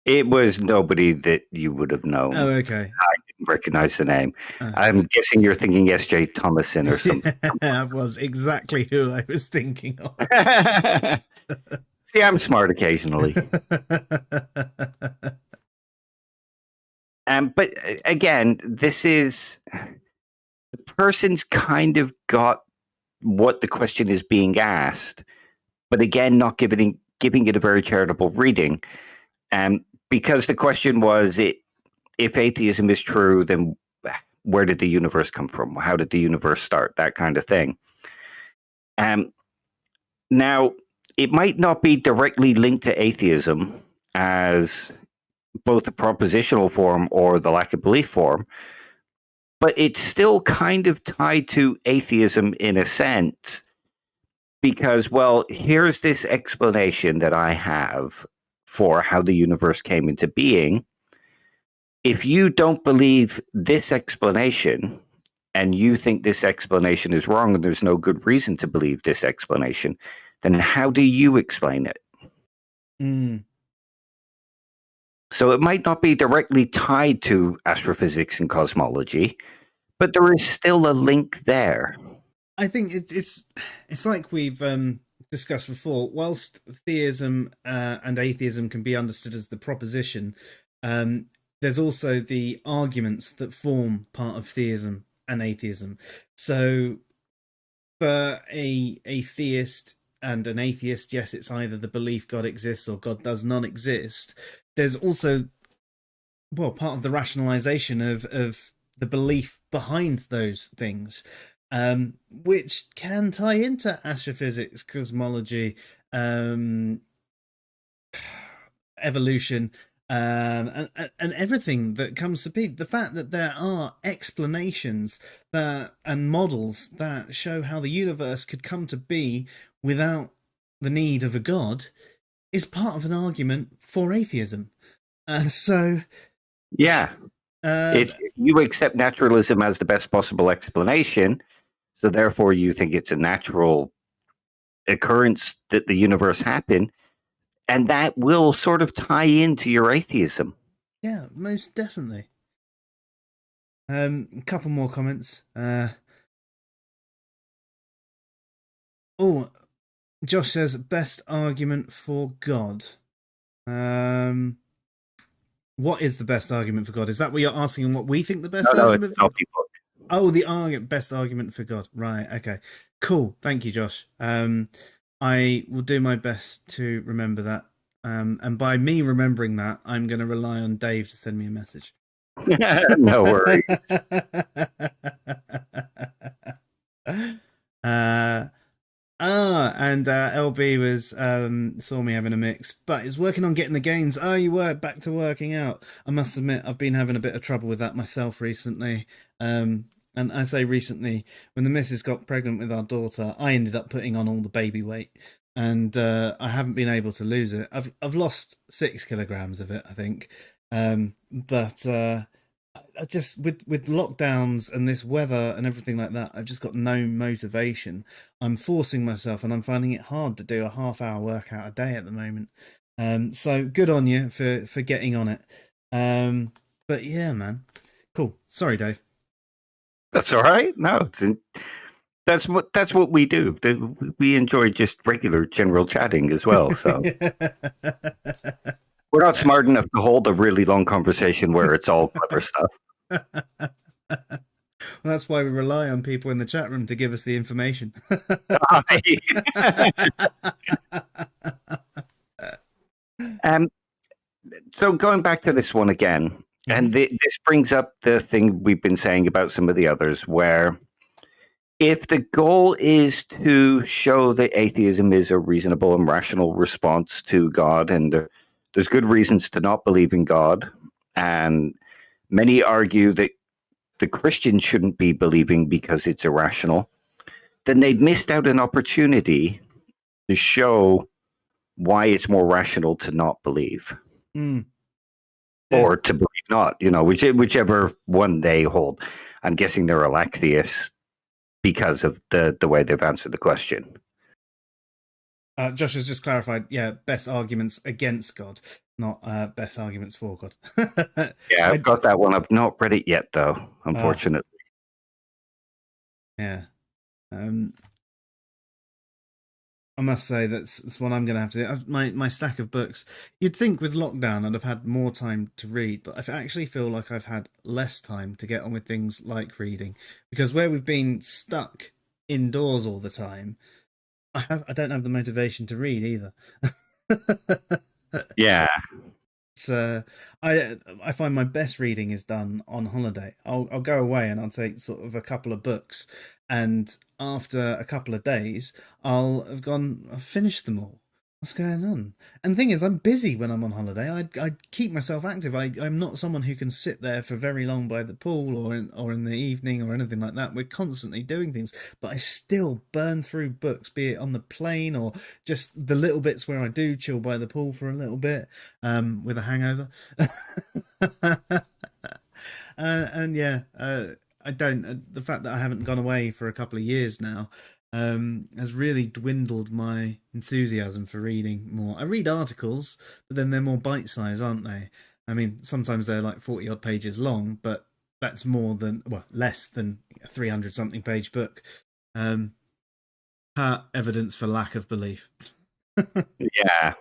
It was nobody that you would have known. Oh, okay. I didn't recognize the name. I'm guessing you're thinking S.J. Thomason or something. That was exactly who I was thinking of. See, I'm smart occasionally. But again, this is... the person's kind of got what the question is being asked, but again, not giving it a very charitable reading. Because the question was, if atheism is true, then where did the universe come from? How did the universe start? That kind of thing. Now, it might not be directly linked to atheism as both the propositional form or the lack of belief form, but it's still kind of tied to atheism in a sense, because, well, here's this explanation that I have for how the universe came into being. If you don't believe this explanation and you think this explanation is wrong and there's no good reason to believe this explanation, then how do you explain it? So it might not be directly tied to astrophysics and cosmology, But there is still a link there. I think it's like we've discussed before. Whilst theism and atheism can be understood as the proposition, there's also the arguments that form part of theism and atheism. So, for a theist and an atheist, yes, it's either the belief God exists or God does not exist. There's also, well, part of the rationalization of the belief behind those things, which can tie into astrophysics, cosmology, evolution, and everything that comes to be. The fact that there are explanations and models that show how the universe could come to be without the need of a god is part of an argument for atheism. So Yeah. You accept naturalism as the best possible explanation, so therefore you think it's a natural occurrence that the universe happened, and that will sort of tie into your atheism. Yeah, most definitely. A couple more comments. Josh says best argument for God. What is the best argument for God? Is that what you're asking? And what we think the best argument for God? Oh, the best argument for God. Right. Okay. Cool. Thank you, Josh. I will do my best to remember that. And by me remembering that, I'm going to rely on Dave to send me a message. No worries. And LB was saw me having a mix, but is working on getting the gains. Oh, you were back to working out. I must admit, I've been having a bit of trouble with that myself recently. And I say recently, when the missus got pregnant with our daughter, I ended up putting on all the baby weight, and I haven't been able to lose it. I've lost 6 kilograms of it, I think. But I just with lockdowns and this weather and everything like that, I've just got no motivation. I'm forcing myself, and I'm finding it hard to do a half-hour workout a day at the moment. So good on you for getting on it. But yeah, man, cool. Sorry, Dave. That's all right. No, that's what we do. We enjoy just regular general chatting as well. So we're not smart enough to hold a really long conversation where it's all clever stuff. Well, that's why we rely on people in the chat room to give us the information. So going back to this one again, and this brings up the thing we've been saying about some of the others, where if the goal is to show that atheism is a reasonable and rational response to God, and there's good reasons to not believe in God, and many argue that the Christian shouldn't be believing because it's irrational, then they've missed out an opportunity to show why it's more rational to not believe. Or to believe not, whichever one they hold. I'm guessing they're all atheists because of the way they've answered the question. Josh has just clarified, yeah, best arguments against God, not best arguments for God. Yeah, I've got that one. I've not read it yet, though, unfortunately. Yeah. I must say that's what I'm going to have to do. My stack of books. You'd think with lockdown I'd have had more time to read, but I actually feel like I've had less time to get on with things like reading, because where we've been stuck indoors all the time, I don't have the motivation to read either. Yeah. So I find my best reading is done on holiday. I'll go away and I'll take sort of a couple of books, and after a couple of days I've finished them all. What's going on? And the thing is, I'm busy when I'm on holiday. I keep myself active. I'm not someone who can sit there for very long by the pool or in the evening or anything like that. We're constantly doing things, but I still burn through books, be it on the plane or just the little bits where I do chill by the pool for a little bit with a hangover. And yeah, I don't. The fact that I haven't gone away for a couple of years now has really dwindled my enthusiasm for reading more. I read articles, but then they're more bite-sized, aren't they? I mean, sometimes they're like 40 odd pages long, but that's more than, well, less than a 300 something page book. Um, Evidence for lack of belief. Yeah.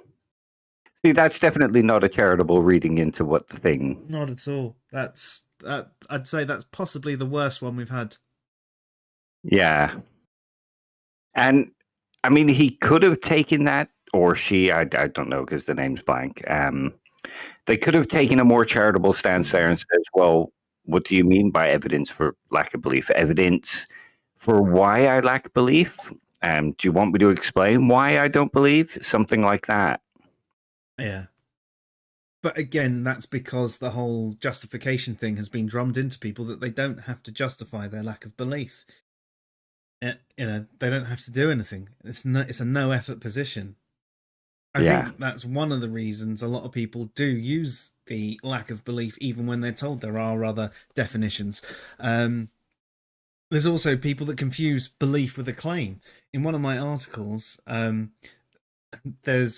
See, that's definitely not a charitable reading into what the thing. Not at all. I'd say that's possibly the worst one we've had. Yeah. And I mean, he could have taken that, or she, I don't know because the name's blank. They could have taken a more charitable stance there and said, well, what do you mean by evidence for lack of belief? Evidence for why I lack belief? Do you want me to explain why I don't believe? Something like that. Yeah. But again, that's because the whole justification thing has been drummed into people that they don't have to justify their lack of belief. They don't have to do anything. It's a no effort position. I Yeah. think that's one of the reasons a lot of people do use the lack of belief, even when they're told there are other definitions. There's also people that confuse belief with a claim. In one of my articles, there's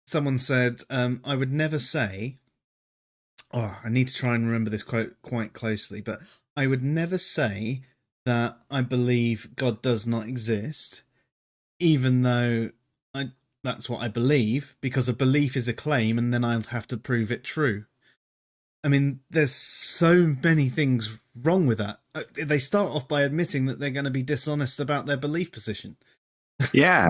someone said, I would never say, oh, I need to try and remember this quote quite closely, but I would never say that I believe God does not exist, even though that's what I believe, because a belief is a claim and then I'll have to prove it true. I mean, there's so many things wrong with that. They start off by admitting that they're going to be dishonest about their belief position. Yeah.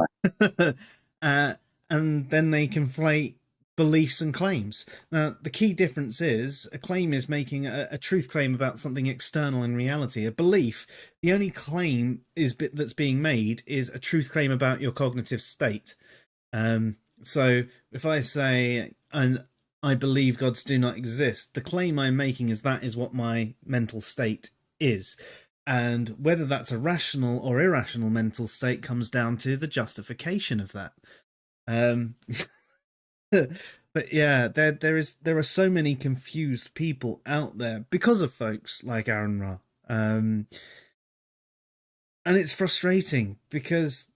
And then they conflate beliefs and claims. Now, the key difference is a claim is making a truth claim about something external in reality. A belief, the only claim that's being made is a truth claim about your cognitive state. So if I say, I believe gods do not exist, the claim I'm making is that is what my mental state is. And whether that's a rational or irrational mental state comes down to the justification of that. But yeah, there are so many confused people out there because of folks like Aaron Ra. And it's frustrating because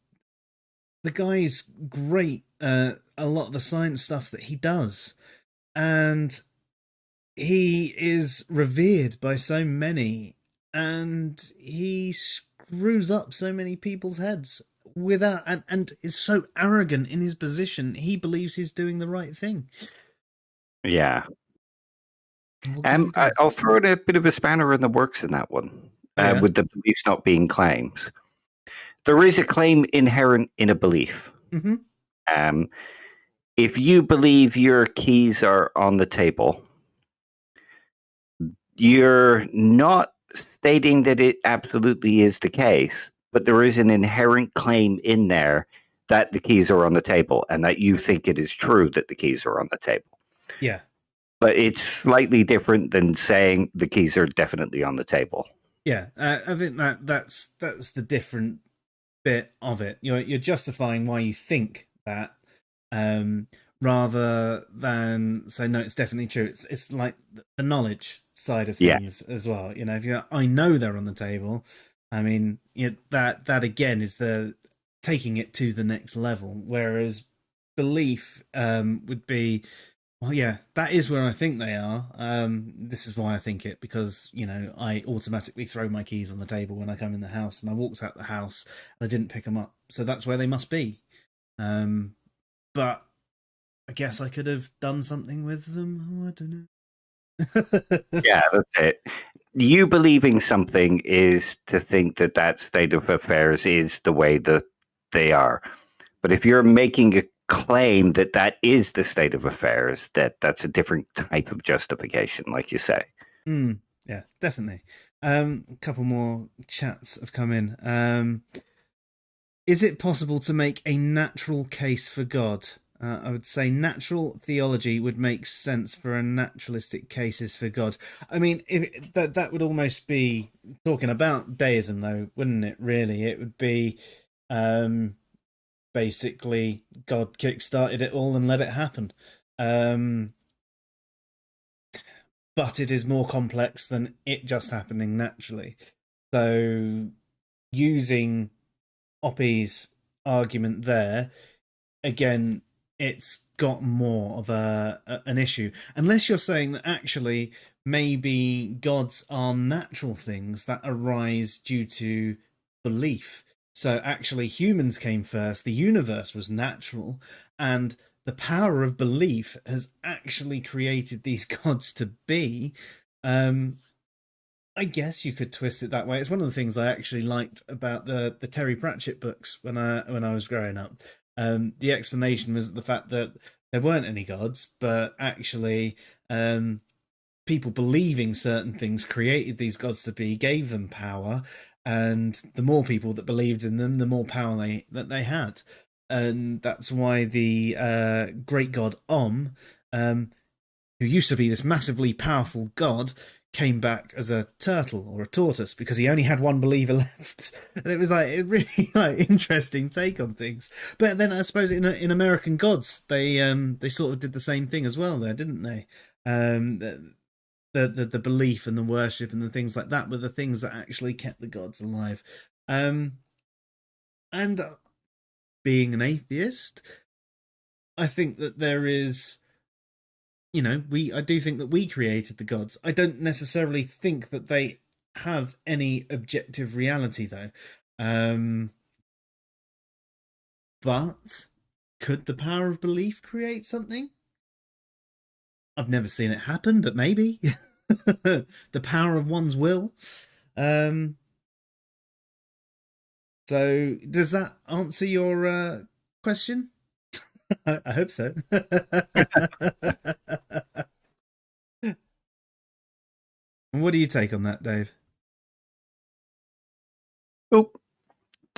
the guy's great a lot of the science stuff that he does. And he is revered by so many, and he screws up so many people's heads without and is so arrogant in his position. He believes he's doing the right thing. Yeah. What can you do? I'll throw in a bit of a spanner in the works in that one, Yeah. with the beliefs not being claims. There is a claim inherent in a belief. Mm-hmm. If you believe your keys are on the table, you're not stating that it absolutely is the case, but there is an inherent claim in there that the keys are on the table and that you think it is true that the keys are on the table. Yeah. But it's slightly different than saying the keys are definitely on the table. Yeah. I think that's the different bit of it. You're justifying why you think that, rather than say no, it's definitely true. It's like the knowledge side of things as well. If I know they're on the table. I mean, that again is the taking it to the next level. Whereas belief would be, well, yeah, that is where I think they are. This is why I think it, because I automatically throw my keys on the table when I come in the house, and I walked out the house and I didn't pick them up, so that's where they must be. But I guess I could have done something with them. Oh, I don't know. Yeah, that's it. You believing something is to think that that state of affairs is the way that they are. But if you're making a claim that that is the state of affairs, that's a different type of justification, like you say. Yeah, definitely. A couple more chats have come in. Is it possible to make a natural case for God? I would say natural theology would make sense for a naturalistic cases for God. I mean, that would almost be talking about deism, though, wouldn't it? Really, it would be basically God kickstarted it all and let it happen. But it is more complex than it just happening naturally. So, using Oppie's argument there, again, it's got more of an issue, unless you're saying that actually maybe gods are natural things that arise due to belief. So actually humans came first, the universe was natural, and the power of belief has actually created these gods to be. I guess you could twist it that way. It's one of the things I actually liked about the Terry Pratchett books when I was growing up. The explanation was the fact that there weren't any gods, but actually people believing certain things created these gods to be, gave them power, and the more people that believed in them, the more power they had. And that's why the great god who used to be this massively powerful god, came back as a turtle or a tortoise because he only had one believer left. And it was like a really like interesting take on things. But then I suppose in American Gods they sort of did the same thing as well there, didn't they? The belief and the worship and the things like that were the things that actually kept the gods alive. And being an atheist, I think that there is, I do think that we created the gods. I don't necessarily think that they have any objective reality, though. But could the power of belief create something? I've never seen it happen, but maybe. The power of one's will. So does that answer your question? I hope so. What do you take on that, Dave? Oh,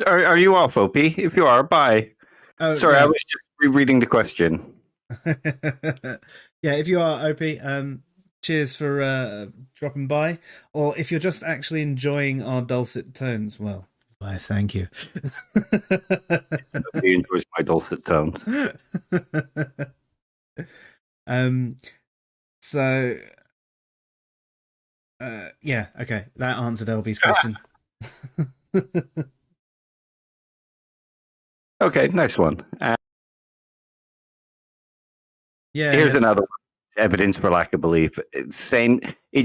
are you off, OP? If you are, bye. Oh, sorry, yeah. I was just rereading the question. Yeah, if you are, OP, cheers for dropping by. Or if you're just actually enjoying our dulcet tones, well, why, thank you. He enjoys my dulcet tones. So, yeah, okay, that answered LB's question. Okay, nice one. Yeah. Here's another one. Evidence for lack of belief. It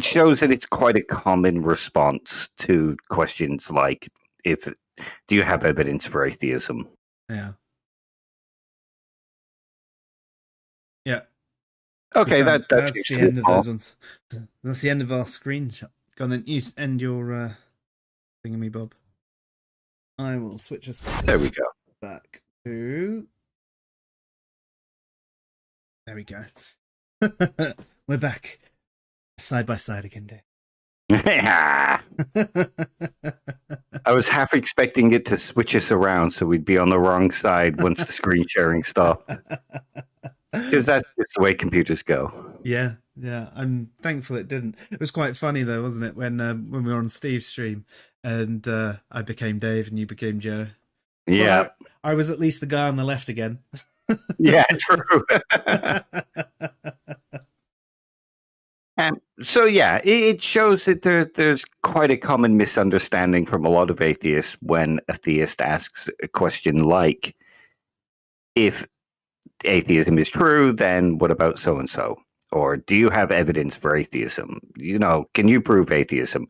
shows that it's quite a common response to questions like, do you have evidence for atheism? Yeah. Yeah. Okay, that's the end of those ones. That's the end of our screenshot. Go on then, you end your thingy bob. I will switch us. There we go. Back to. There we go. We're back side by side again, Dave. I was half expecting it to switch us around so we'd be on the wrong side once the screen sharing stopped. Because that's just the way computers go. Yeah. I'm thankful it didn't. It was quite funny though, wasn't it, when we were on Steve's stream and I became Dave and you became Joe. Yeah. Well, I was at least the guy on the left again. Yeah, true. So yeah, it shows that there's quite a common misunderstanding from a lot of atheists when a theist asks a question like, if atheism is true, then what about so-and-so? Or do you have evidence for atheism? Can you prove atheism?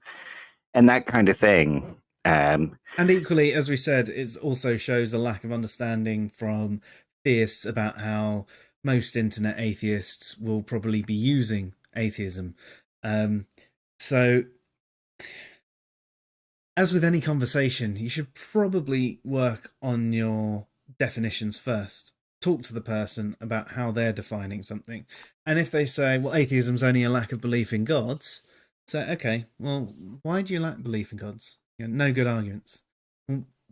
And that kind of thing. And equally, as we said, it also shows a lack of understanding from theists about how most internet atheists will probably be using atheism. So, as with any conversation, you should probably work on your definitions first. Talk to the person about how they're defining something. And if they say, well, atheism's only a lack of belief in gods, say, okay, well, why do you lack belief in gods? No good arguments.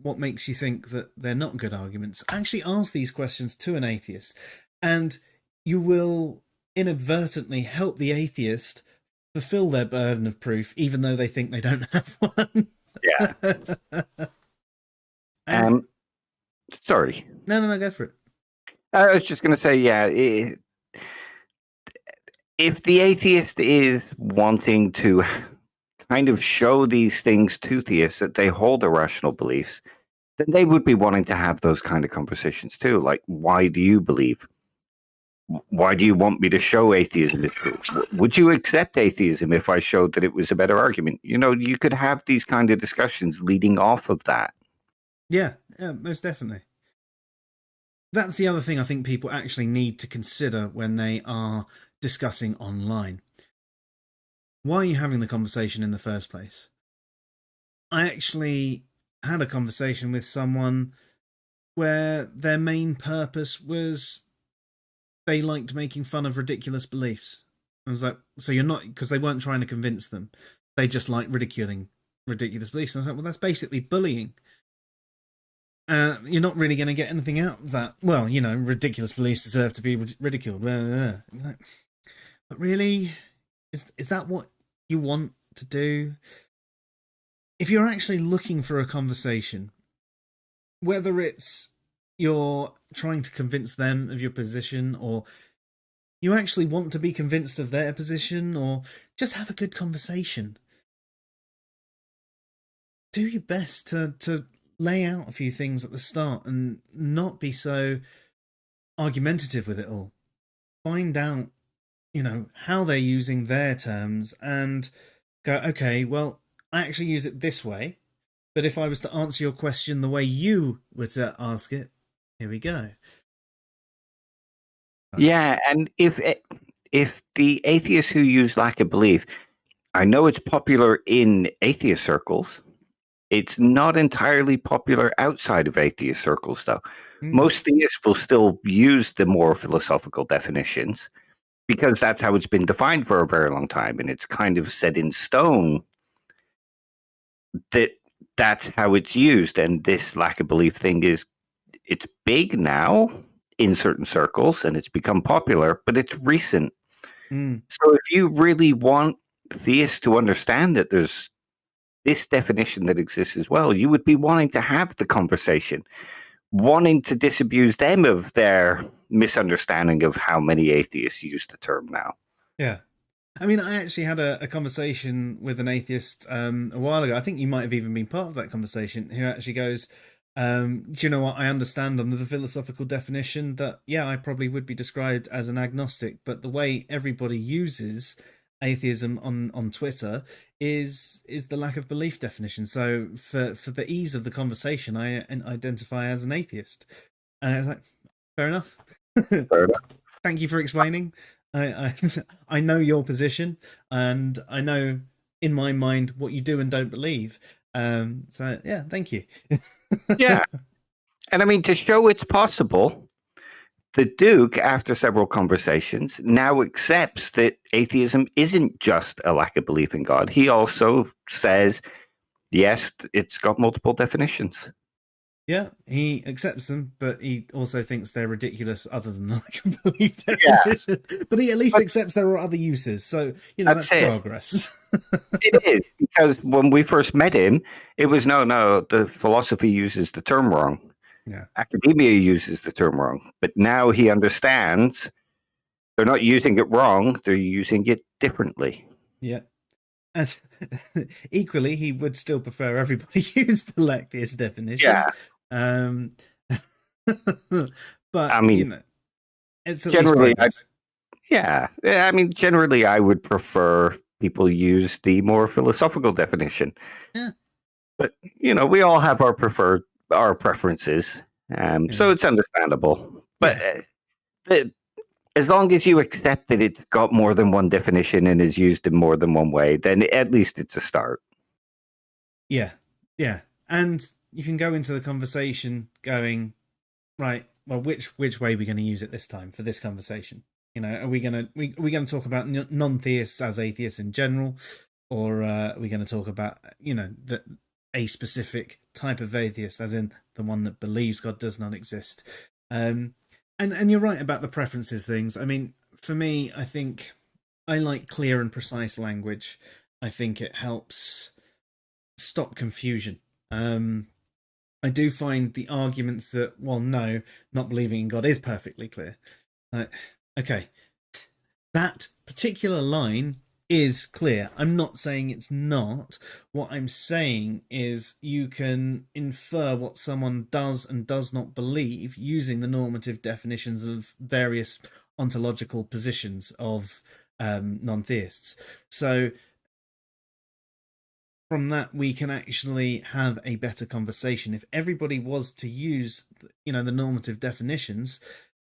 What makes you think that they're not good arguments? Actually ask these questions to an atheist, and you will inadvertently help the atheist fulfill their burden of proof, even though they think they don't have one. Yeah. Sorry. No, go for it. I was just going to say, yeah, if the atheist is wanting to kind of show these things to theists that they hold irrational beliefs, then they would be wanting to have those kind of conversations too. Like, why do you believe? Why do you want me to show atheism is true? Would you accept atheism if I showed that it was a better argument? You could have these kind of discussions leading off of that. Yeah, most definitely. That's the other thing I think people actually need to consider when they are discussing online. Why are you having the conversation in the first place? I actually had a conversation with someone where their main purpose was they liked making fun of ridiculous beliefs. I was like, so you're not, because they weren't trying to convince them. They just like ridiculing ridiculous beliefs. And I was like, well, that's basically bullying. You're not really going to get anything out of that. Well, ridiculous beliefs deserve to be ridiculed. But really, is that what you want to do? If you're actually looking for a conversation, whether it's you're trying to convince them of your position, or you actually want to be convinced of their position, or just have a good conversation, do your best to lay out a few things at the start and not be so argumentative with it all. Find out, how they're using their terms and go, okay, well, I actually use it this way, but if I was to answer your question the way you were to ask it, here we go. Yeah, and if the atheists who use lack of belief, I know it's popular in atheist circles. It's not entirely popular outside of atheist circles, though. Most theists will still use the more philosophical definitions because that's how it's been defined for a very long time, and it's kind of set in stone that that's how it's used. And this lack of belief thing it's big now in certain circles, and it's become popular, but it's recent. So if you really want theists to understand that there's this definition that exists as well, you would be wanting to have the conversation, wanting to disabuse them of their misunderstanding of how many atheists use the term now. Yeah. I mean, I actually had a conversation with an atheist a while ago. I think you might have even been part of that conversation. Who actually goes, do you know what? I understand under the philosophical definition that, yeah, I probably would be described as an agnostic, but the way everybody uses atheism on Twitter is the lack of belief definition. So for the ease of the conversation, I identify as an atheist. And I was like, fair enough. Fair enough. Thank you for explaining. I know your position, and I know in my mind what you do and don't believe. So yeah, thank you. Yeah. And I mean, to show it's possible, the Duke, after several conversations, now accepts that atheism isn't just a lack of belief in God. He also says, yes, it's got multiple definitions. Yeah, he accepts them, but he also thinks they're ridiculous other than the lack of belief definition. Yeah. But he at least accepts there are other uses. So, that's progress. It is, because when we first met him, it was, no, the philosophy uses the term wrong. Yeah. Academia uses the term wrong. But now he understands they're not using it wrong, they're using it differently. Yeah. And equally, he would still prefer everybody use the Lectius definition. Yeah. But I mean, it's generally, generally, I would prefer people use the more philosophical definition. Yeah. But we all have our preferences, so it's understandable. But as long as you accept that it's got more than one definition and is used in more than one way, then at least it's a start. Yeah, yeah, and you can go into the conversation going, right, well, which way are we going to use it this time for this conversation? Are we going to talk about non-theists as atheists in general, or are we going to talk about a specific type of atheist, as in the one that believes God does not exist? And you're right about the preferences things. I mean, for me, I think I like clear and precise language. I think it helps stop confusion. I do find the arguments that, well, no, not believing in God is perfectly clear. Okay, that particular line is clear. I'm not saying it's not. What I'm saying is you can infer what someone does and does not believe using the normative definitions of various ontological positions of non-theists. So from that, we can actually have a better conversation. If everybody was to use, the normative definitions,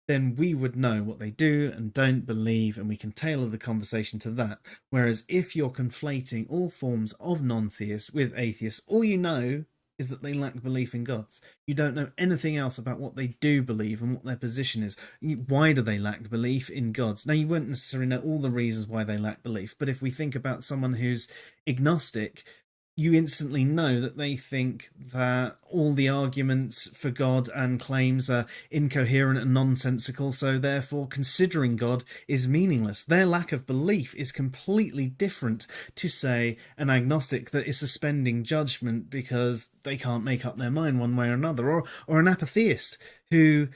then we would know what they do and don't believe, and we can tailor the conversation to that. Whereas if you're conflating all forms of non-theists with atheists, all you know is that they lack belief in gods. You don't know anything else about what they do believe and what their position is. Why do they lack belief in gods? Now, you won't necessarily know all the reasons why they lack belief, but if we think about someone who's agnostic, you instantly know that they think that all the arguments for God and claims are incoherent and nonsensical, so therefore considering God is meaningless. Their lack of belief is completely different to, say, an agnostic that is suspending judgment because they can't make up their mind one way or another, or an atheist who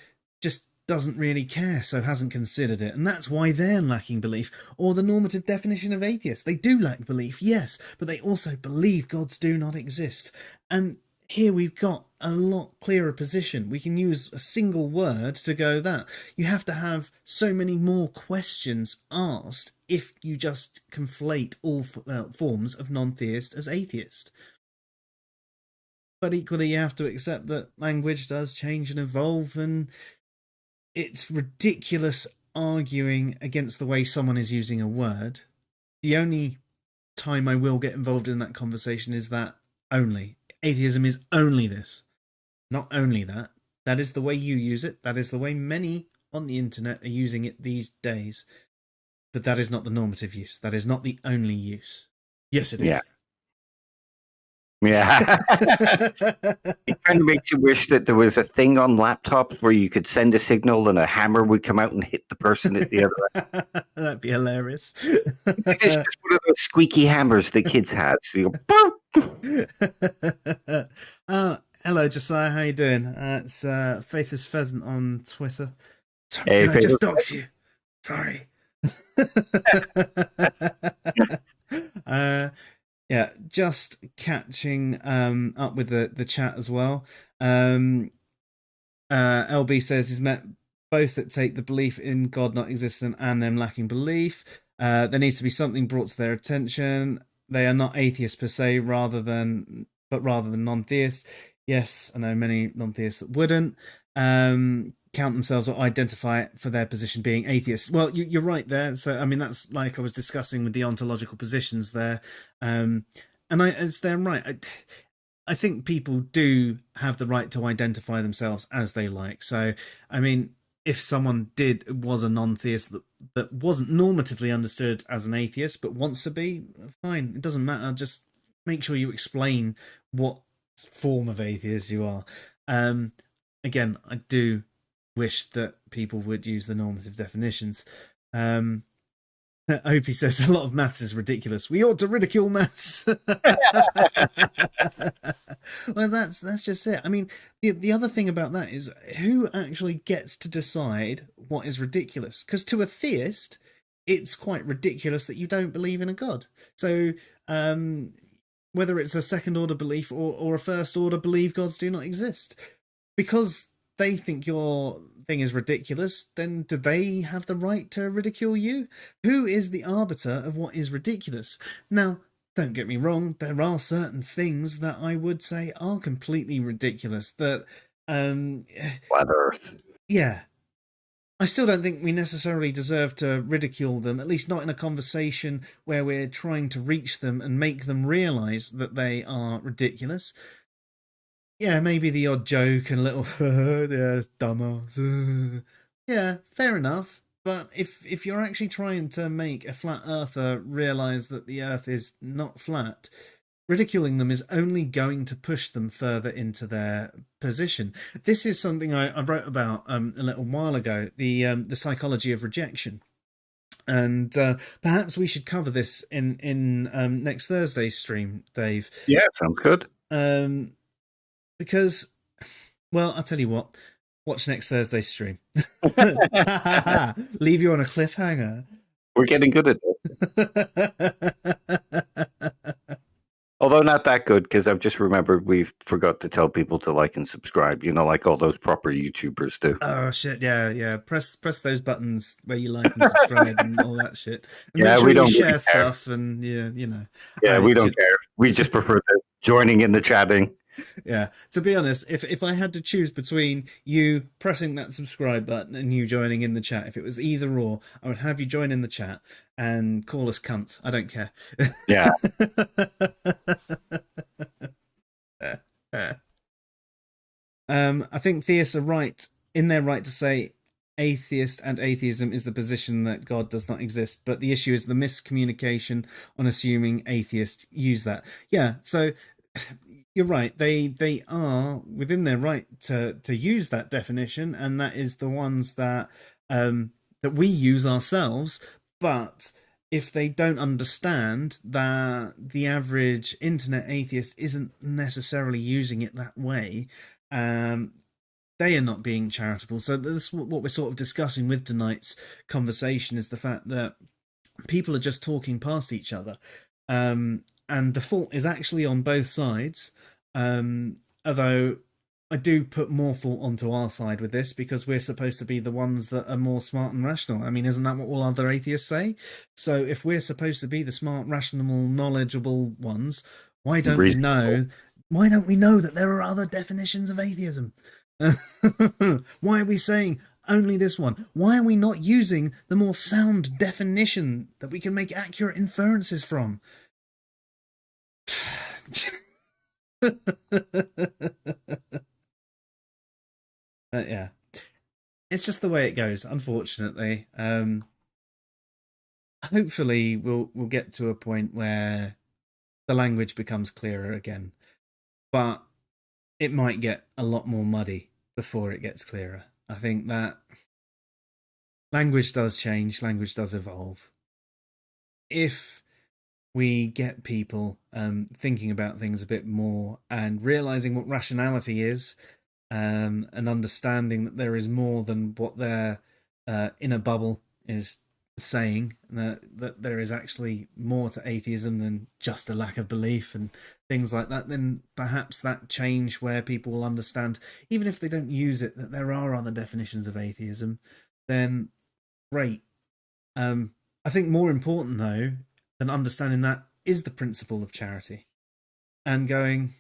just doesn't really care, so hasn't considered it, and that's why they're lacking belief. Or the normative definition of atheists. They do lack belief, yes, but they also believe gods do not exist. And here we've got a lot clearer position. We can use a single word to go that. You have to have so many more questions asked if you just conflate all forms of non-theist as atheist. But equally, you have to accept that language does change and evolve, and it's ridiculous arguing against the way someone is using a word. The only time I will get involved in that conversation is that only. Atheism is only this. Not only that. That is the way you use it. That is the way many on the internet are using it these days. But that is not the normative use. That is not the only use. Yes, it is. Yeah. It kind of makes you wish that there was a thing on laptops where you could send a signal and a hammer would come out and hit the person at the other end. That'd be hilarious. It's just one of those squeaky hammers that kids had. So you go, hello, Josiah. How you doing? It's Faithless Pheasant on Twitter. Sorry, hey, I just doxed you. Sorry. Yeah, just catching up with the chat as well. LB says he's met both that take the belief in God not existent and them lacking belief. There needs to be something brought to their attention. They are not atheists per se, rather than non-theists. Yes, I know many non-theists that wouldn't count themselves or identify for their position being atheists. Well, you're right there. So, I mean, that's like I was discussing with the ontological positions there. And it's their right. I think people do have the right to identify themselves as they like. So, I mean, if someone was a non-theist that wasn't normatively understood as an atheist, but wants to be, fine. It doesn't matter. Just make sure you explain what form of atheist you are. Again, I do wish that people would use the normative definitions. Opie says a lot of maths is ridiculous. We ought to ridicule maths. Well, that's just it. I mean, the other thing about that is who actually gets to decide what is ridiculous? Because to a theist, it's quite ridiculous that you don't believe in a god. So whether it's a second order belief or a first order believe gods do not exist, because they think your thing is ridiculous, then do they have the right to ridicule you? Who is the arbiter of what is ridiculous? Now, don't get me wrong, there are certain things that I would say are completely ridiculous. That Flat Earth. Yeah. I still don't think we necessarily deserve to ridicule them, at least not in a conversation where we're trying to reach them and make them realise that they are ridiculous. Yeah, maybe the odd joke and a little, yeah, dumbass. Yeah, fair enough. But if you're actually trying to make a flat earther realise that the earth is not flat, ridiculing them is only going to push them further into their position. This is something I wrote about a little while ago, the psychology of rejection. And perhaps we should cover this in next Thursday's stream, Dave. Yeah, sounds good. Because, well, I'll tell you what. Watch next Thursday's stream. Leave you on a cliffhanger. We're getting good at this. Although Although not that good, because I've just remembered we forgot to tell people to like and subscribe. Like all those proper YouTubers do. Oh shit! Yeah. Press those buttons where you like and subscribe and all that shit, and make Yeah, sure we you don't share really care. stuff. And Yeah, we you don't should. care. We just prefer the joining in the chatting. Yeah. To be honest, if I had to choose between you pressing that subscribe button and you joining in the chat, if it was either or, I would have you join in the chat and call us cunts. I don't care. Yeah. I think theists are right in their right to say atheist and atheism is the position that God does not exist, but the issue is the miscommunication on assuming atheists use that. Yeah, so you're right. They are within their right to use that definition, and that is the ones that that we use ourselves. But if they don't understand that the average internet atheist isn't necessarily using it that way, they are not being charitable. So that's what we're sort of discussing with tonight's conversation, is the fact that people are just talking past each other. And the fault is actually on both sides. Although I do put more fault onto our side with this, because we're supposed to be the ones that are more smart and rational. I mean, isn't that what all other atheists say? So if we're supposed to be the smart, rational, knowledgeable ones, why don't we know? Why don't we know that there are other definitions of atheism? Why are we saying only this one? Why are we not using the more sound definition that we can make accurate inferences from? Yeah, it's just the way it goes, unfortunately. Hopefully we'll get to a point where the language becomes clearer again, but it might get a lot more muddy before it gets clearer. I think that language does change, language does evolve. If we get people thinking about things a bit more and realizing what rationality is, and understanding that there is more than what their inner bubble is saying, that there is actually more to atheism than just a lack of belief and things like that, then perhaps that change where people will understand, even if they don't use it, that there are other definitions of atheism, then great. I think more important, though, than understanding that is the principle of charity, and going,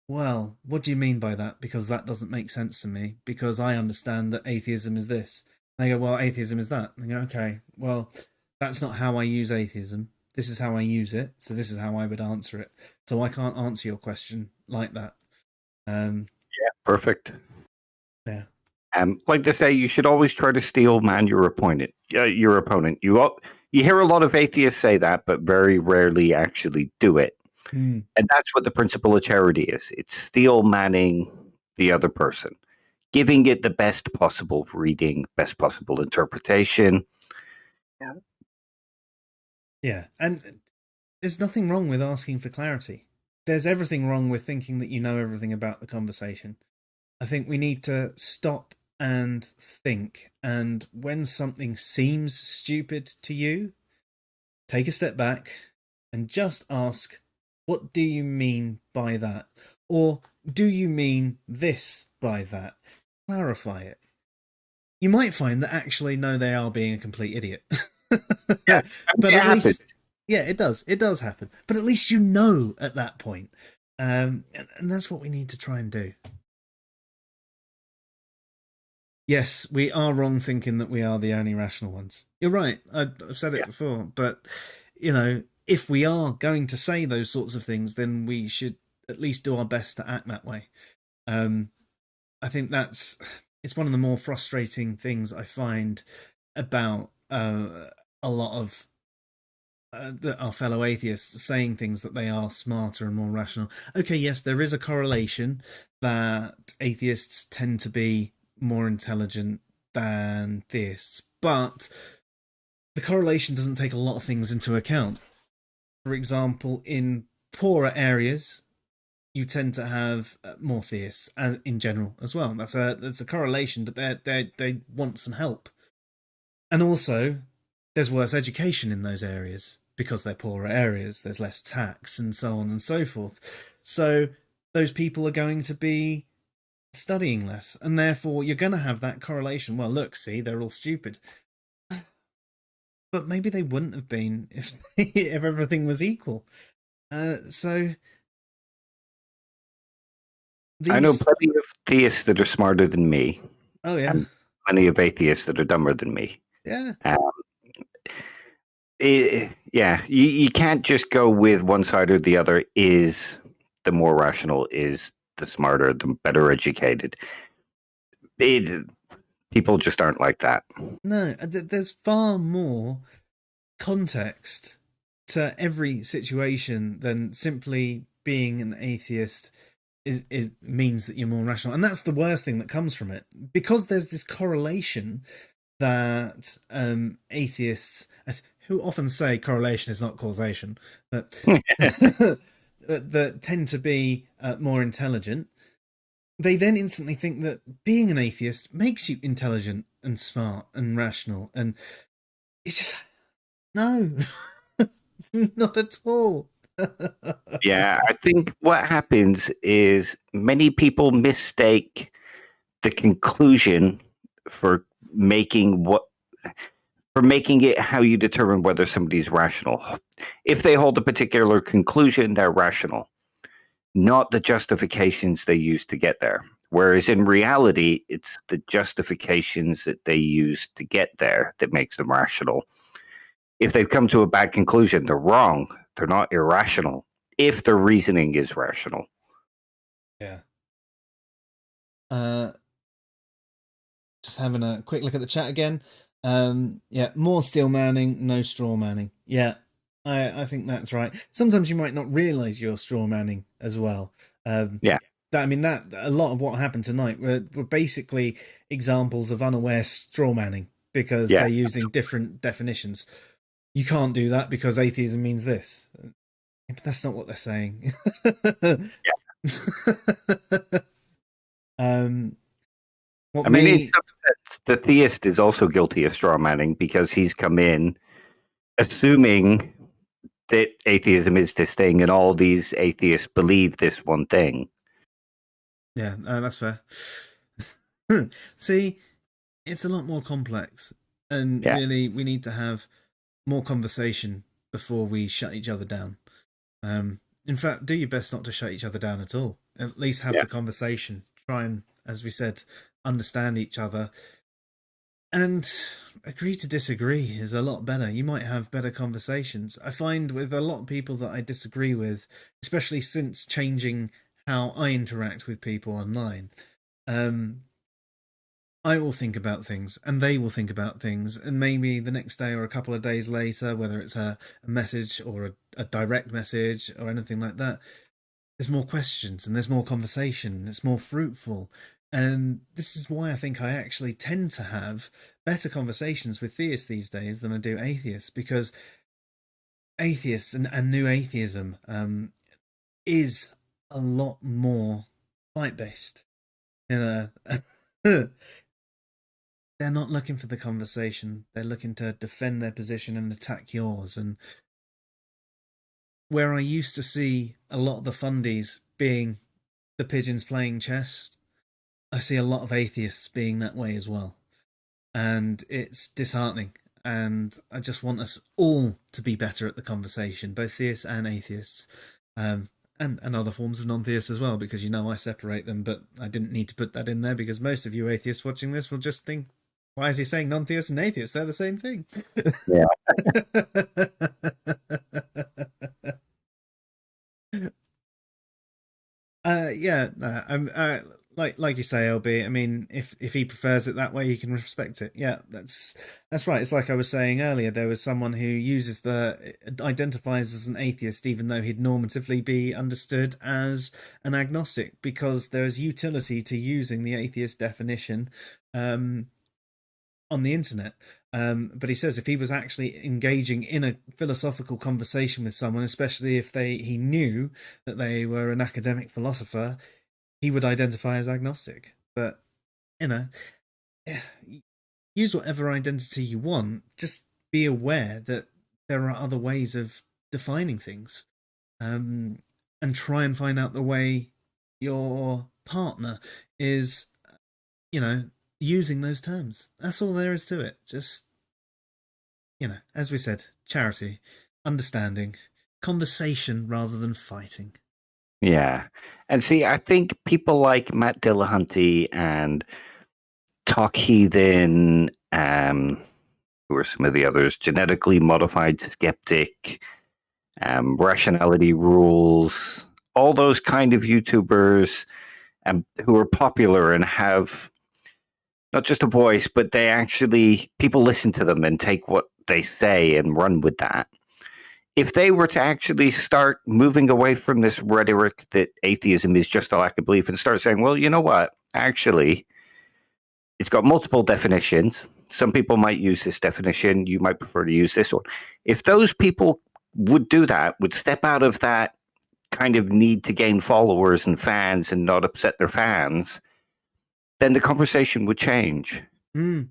well, what do you mean by that? Because that doesn't make sense to me, because I understand that atheism is this. And they go, well, atheism is that. And they go, okay, well, that's not how I use atheism. This is how I use it. So this is how I would answer it. So I can't answer your question like that. Yeah, perfect. Yeah. Like they say, you should always try to steel man your opponent. Your opponent. You hear a lot of atheists say that, but very rarely actually do it. And that's what the principle of charity is. It's steel manning the other person, giving it the best possible reading, best possible interpretation. Yeah. And there's nothing wrong with asking for clarity. There's everything wrong with thinking that you know everything about the conversation. I think we need to stop and think. And when something seems stupid to you, take a step back and just ask, what do you mean by that? Or do you mean this by that? Clarify it. You might find that actually, no, they are being a complete idiot. Yeah, but at least, yeah, it does. It does happen. But at least you know at that point. And that's what we need to try and do. Yes, we are wrong thinking that we are the only rational ones. You're right. I've said it before. But, if we are going to say those sorts of things, then we should at least do our best to act that way. I think it's one of the more frustrating things I find about a lot of our fellow atheists saying things that they are smarter and more rational. Okay, yes, there is a correlation that atheists tend to be more intelligent than theists, but the correlation doesn't take a lot of things into account. For example, in poorer areas, you tend to have more theists in general as well. That's a correlation, but they want some help. And also, there's worse education in those areas. because they're poorer areas, there's less tax and so on and so forth. So those people are going to be studying less, and therefore you're going to have that correlation. Well, look, see, they're all stupid. But maybe they wouldn't have been if everything was equal. So I know these, plenty of theists that are smarter than me, oh yeah, and plenty of atheists that are dumber than me. yeah, Um, yeah, you can't just go with one side or the other. Is the more rational, is the smarter, the better educated. People just aren't like that. no, there's far more context to every situation than simply being an atheist is means that you're more rational. And that's the worst thing that comes from it, because there's this correlation that atheists, who often say correlation is not causation, but that tend to be more intelligent, they then instantly think that being an atheist makes you intelligent and smart and rational. And it's just, no, not at all. Yeah, I think what happens is many people mistake the conclusion for making what for making it how you determine whether somebody's rational. If they hold a particular conclusion, they're rational, not the justifications they use to get there. Whereas in reality, it's the justifications that they use to get there that makes them rational. If they've come to a bad conclusion, they're wrong. They're not irrational if their reasoning is rational. Yeah. Just having a quick look at the chat again. Yeah, more steel manning, no straw manning. Yeah, I think that's right. Sometimes you might not realize you're straw manning as well. Yeah. That a lot of what happened tonight were basically examples of unaware straw manning, because Yeah. they're using different definitions. You can't do that because atheism means this. But that's not what they're saying. What I mean, in may some sense, the theist is also guilty of straw manning because he's come in assuming that atheism is this thing and all these atheists believe this one thing. Yeah, that's fair. See, it's a lot more complex, and Yeah. really, we need to have more conversation before we shut each other down. In fact, do your best not to shut each other down at all. At least have the conversation. Try and, as we said, understand each other. And agree to disagree is a lot better. You might have better conversations. I find with a lot of people that I disagree with, especially since changing how I interact with people online, I will think about things and they will think about things, and maybe the next day or a couple of days later, whether it's a message or a direct message or anything like that, there's more questions and there's more conversation. It's more fruitful. And this is why I think I actually tend to have better conversations with theists these days than I do atheists, because atheists and new atheism is a lot more fight based. You know, they're not looking for the conversation. They're looking to defend their position and attack yours. And where I used to see a lot of the fundies being the pigeons playing chess, I see a lot of atheists being that way as well. And it's disheartening. And I just want us all to be better at the conversation, both theists and atheists, and other forms of non-theists as well, because I separate them, but I didn't need to put that in there because most of you atheists watching this will just think, why is he saying non-theists and atheists? They're the same thing. Yeah. I'm like you say, LB. I mean, if he prefers it that way, you can respect it. Yeah, that's right. It's like I was saying earlier. There was someone who identifies as an atheist, even though he'd normatively be understood as an agnostic, because there is utility to using the atheist definition on the internet. But he says if he was actually engaging in a philosophical conversation with someone, especially if he knew that they were an academic philosopher, he would identify as agnostic. But use whatever identity you want. Just be aware that there are other ways of defining things, um, and try and find out the way your partner is, using those terms. That's all there is to it. Just, as we said, charity, understanding, conversation rather than fighting. Yeah. And see, I think people like Matt Dillahunty and Talk Heathen, who are some of the others, Genetically Modified Skeptic, Rationality Rules, all those kind of YouTubers who are popular and have not just a voice, but they actually, people listen to them and take what they say and run with that. If they were to actually start moving away from this rhetoric that atheism is just a lack of belief and start saying, well, you know what? Actually, it's got multiple definitions. Some people might use this definition. You might prefer to use this one. If those people would do that, would step out of that kind of need to gain followers and fans and not upset their fans, then the conversation would change. Oh,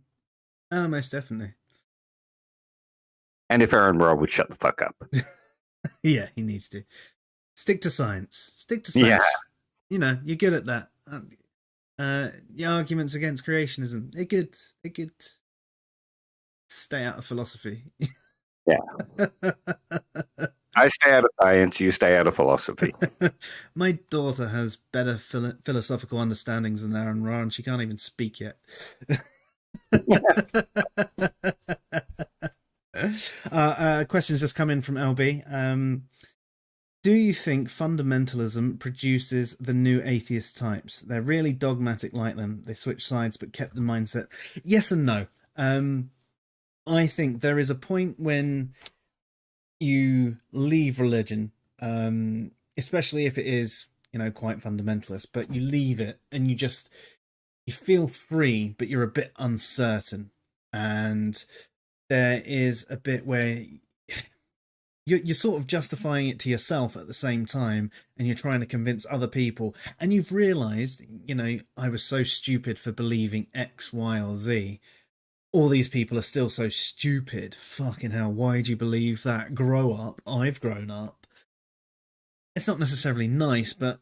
most definitely. And if Aaron Rowe would shut the fuck up. Yeah, he needs to. Stick to science. Stick to science. Yeah. You're good at that. The arguments against creationism, they're good. They're good. Stay out of philosophy. Yeah. I stay out of science, you stay out of philosophy. My daughter has better philosophical understandings than Aaron Ra, and she can't even speak yet. Questions just come in from LB. Do you think fundamentalism produces the new atheist types? They're really dogmatic like them. They switch sides but kept the mindset. Yes and no. I think there is a point when you leave religion, especially if it is, quite fundamentalist, but you leave it and you feel free, but you're a bit uncertain. And there is a bit where you're sort of justifying it to yourself at the same time, and you're trying to convince other people, and you've realized, I was so stupid for believing X, Y, or Z. All these people are still so stupid. Fucking hell, why'd you believe that? Grow up. I've grown up. It's not necessarily nice, but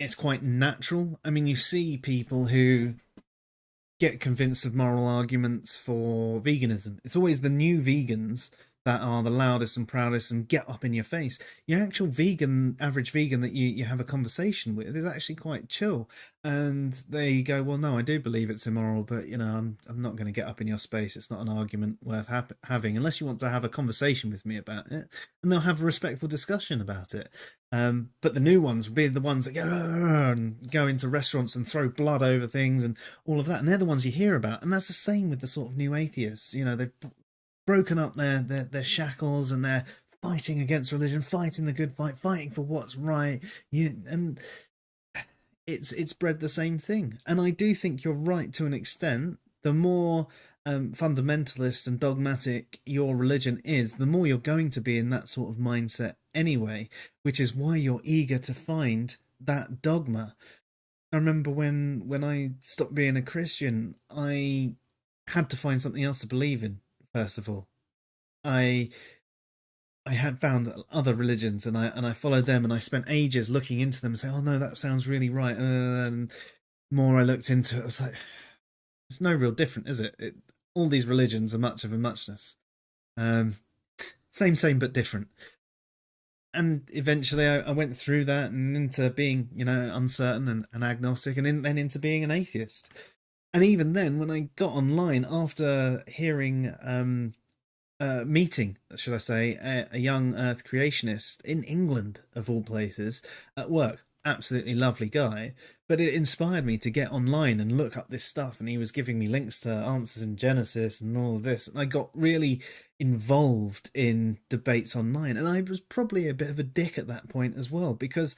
it's quite natural. I mean, you see people who get convinced of moral arguments for veganism. It's always the new vegans that are the loudest and proudest and get up in your face. Your actual average vegan that you have a conversation with is actually quite chill. And they go, well, no, I do believe it's immoral, but, I'm not going to get up in your space. It's not an argument worth having unless you want to have a conversation with me about it. And they'll have a respectful discussion about it. But the new ones will be the ones that go into restaurants and throw blood over things and all of that. And they're the ones you hear about. And that's the same with the sort of new atheists. They've broken up their shackles and they're fighting against religion, fighting the good fight, fighting for what's right. And it's bred the same thing. And I do think you're right to an extent. The more fundamentalist and dogmatic your religion is, the more you're going to be in that sort of mindset anyway, which is why you're eager to find that dogma. I remember when I stopped being a Christian, I had to find something else to believe in. First of all, I had found other religions and I followed them, and I spent ages looking into them and saying, oh no, that sounds really right. And the more I looked into it, I was like, it's no real different, is it? All these religions are much of a muchness. Same but different. And eventually I went through that and into being, uncertain and agnostic, and then into being an atheist. And even then, when I got online after hearing, meeting, should I say, a young Earth creationist in England, of all places, at work, absolutely lovely guy, but it inspired me to get online and look up this stuff, and he was giving me links to answers in Genesis and all of this, and I got really involved in debates online, and I was probably a bit of a dick at that point as well, because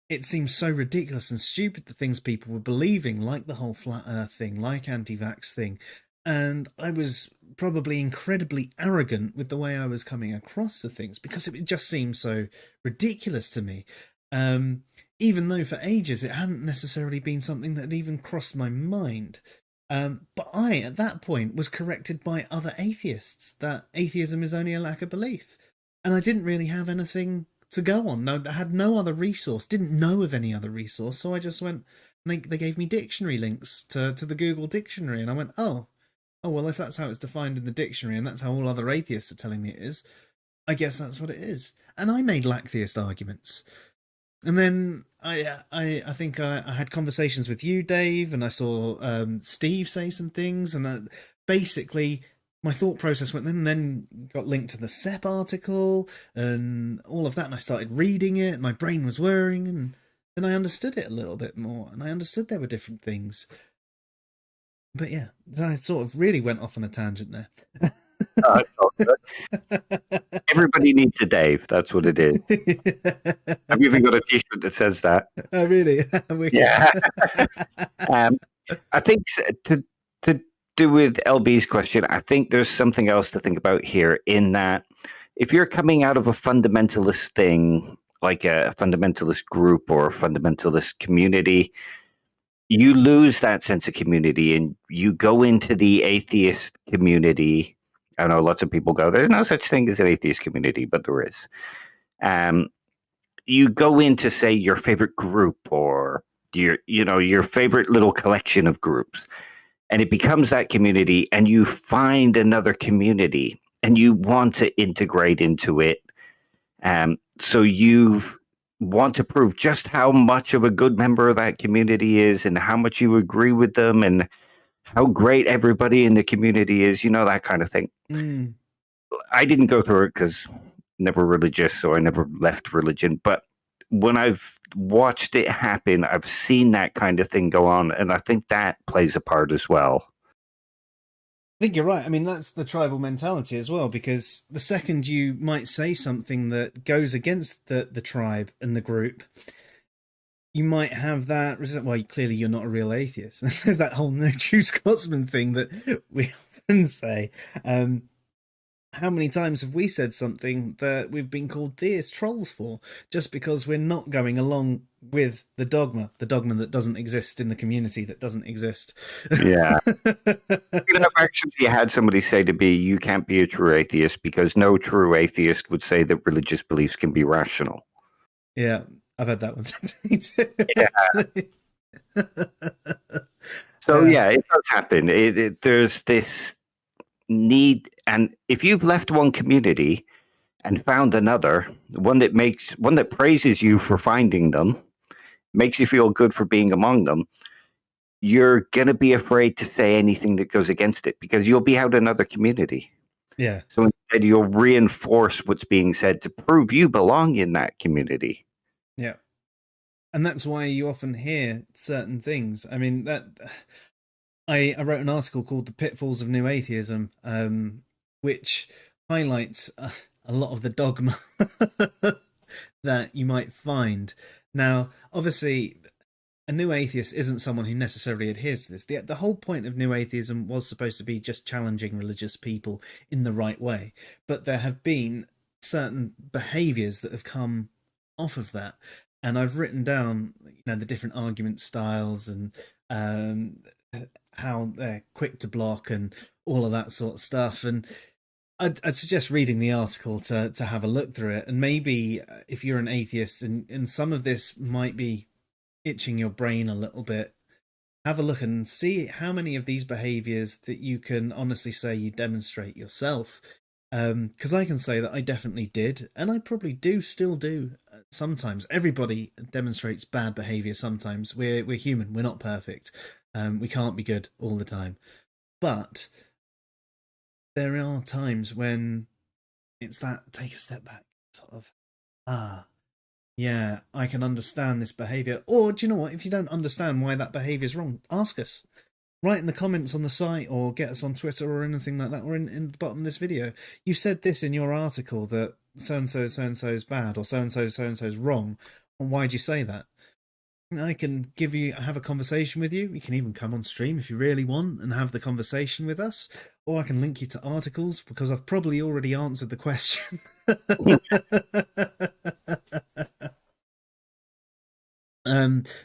it seems so ridiculous and stupid, the things people were believing, like the whole flat earth thing, like anti-vax thing. And I was probably incredibly arrogant with the way I was coming across to things, because it just seemed so ridiculous to me. Even though for ages it hadn't necessarily been something that had even crossed my mind. But I, at that point, was corrected by other atheists that atheism is only a lack of belief. And I didn't really have anything to go on. No, I had no other resource, didn't know of any other resource. So I just went, and they gave me dictionary links to the Google dictionary. And I went, oh, well, if that's how it's defined in the dictionary and that's how all other atheists are telling me it is, I guess that's what it is. And I made lacktheist arguments. And then I think I had conversations with you, Dave, and I saw Steve say some things, and basically my thought process went then got linked to the SEP article and all of that, and I started reading it. My brain was whirring, and then I understood it a little bit more, and I understood there were different things. But yeah, I sort of really went off on a tangent there. Everybody needs a Dave. That's what it is. I've even got a T-shirt that says that. Oh, really? Yeah. I think to do with LB's question, I think there's something else to think about here. In that, if you're coming out of a fundamentalist thing, like a fundamentalist group or a fundamentalist community, you lose that sense of community, and you go into the atheist community. I know lots of people go, there's no such thing as an atheist community, but there is. You go into, say, your favorite group or your favorite little collection of groups, and it becomes that community, and you find another community and you want to integrate into it. So you want to prove just how much of a good member of that community is and how much you agree with them and how great everybody in the community is, that kind of thing. I didn't go through it because never religious, so I never left religion. But when I've watched it happen, I've seen that kind of thing go on, and I think that plays a part as well. I think you're right. I mean, that's the tribal mentality as well, because the second you might say something that goes against the tribe and the group, you might have that well, clearly you're not a real atheist. There's that whole no true Scotsman thing that we often say. How many times have we said something that we've been called theist trolls for, just because we're not going along with the dogma that doesn't exist in the community that doesn't exist? Yeah. I've actually had somebody say to me, you can't be a true atheist because no true atheist would say that religious beliefs can be rational. Yeah, I've had that one said to me too. Yeah. So yeah, it does happen. There's this need, and if you've left one community and found another, one that praises you for finding them, makes you feel good for being among them, you're gonna be afraid to say anything that goes against it because you'll be out another community. Yeah. So instead, you'll reinforce what's being said to prove you belong in that community. Yeah. And that's why you often hear certain things. I mean, I wrote an article called "The Pitfalls of New Atheism," which highlights a lot of the dogma that you might find. Now, obviously, a new atheist isn't someone who necessarily adheres to this. The whole point of new atheism was supposed to be just challenging religious people in the right way. But there have been certain behaviors that have come off of that. And I've written down, the different argument styles and how they're quick to block and all of that sort of stuff. And I'd suggest reading the article to have a look through it. And maybe if you're an atheist and some of this might be itching your brain a little bit, have a look and see how many of these behaviors that you can honestly say you demonstrate yourself. Because I can say that I definitely did, and I probably still do sometimes. Everybody demonstrates bad behavior sometimes. We're human. We're not perfect. We can't be good all the time. But there are times when it's that take a step back, sort of, yeah, I can understand this behavior. Or do you know what? If you don't understand why that behavior is wrong, ask us. Write in the comments on the site or get us on Twitter or anything like that, or in the bottom of this video. You said this in your article that so-and-so is bad or so-and-so is wrong. And why'd you say that? I can have a conversation with you. You can even come on stream if you really want and have the conversation with us. Or I can link you to articles because I've probably already answered the question.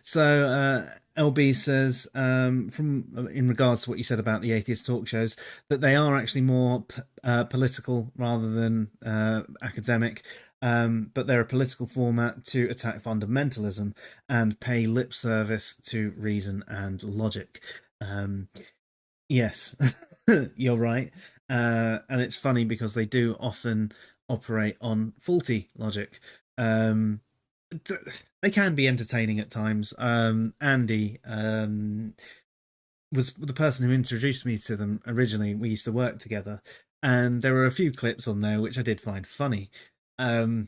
So LB says, from in regards to what you said about the atheist talk shows, that they are actually more political rather than academic, but they're a political format to attack fundamentalism and pay lip service to reason and logic. Yes, you're right. And it's funny because they do often operate on faulty logic. They can be entertaining at times. Andy was the person who introduced me to them originally. We used to work together, and there were a few clips on there which I did find funny. They're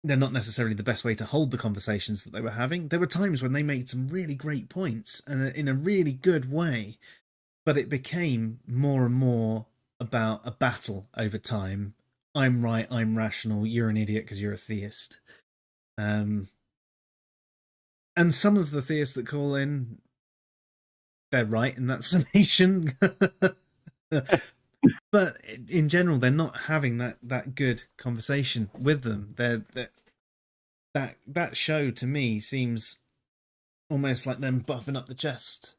not necessarily the best way to hold the conversations that they were having. There were times when they made some really great points and in a really good way, but it became more and more about a battle over time. I'm right, I'm rational, you're an idiot because you're a theist. And some of the theists that call in, they're right in that summation. But in general, they're not having that good conversation with them. That show to me seems almost like them buffing up the chest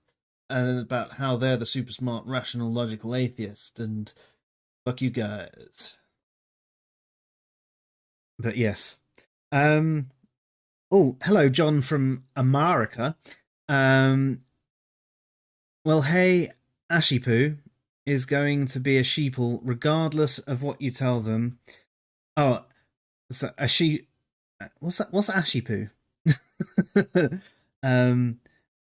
about how they're the super smart, rational, logical atheist, and fuck you guys. But yes. Oh, hello, John from America. Well, hey, Ashipoo is going to be a sheeple regardless of what you tell them. Oh, so a sheep. What's that? What's Ashipoo?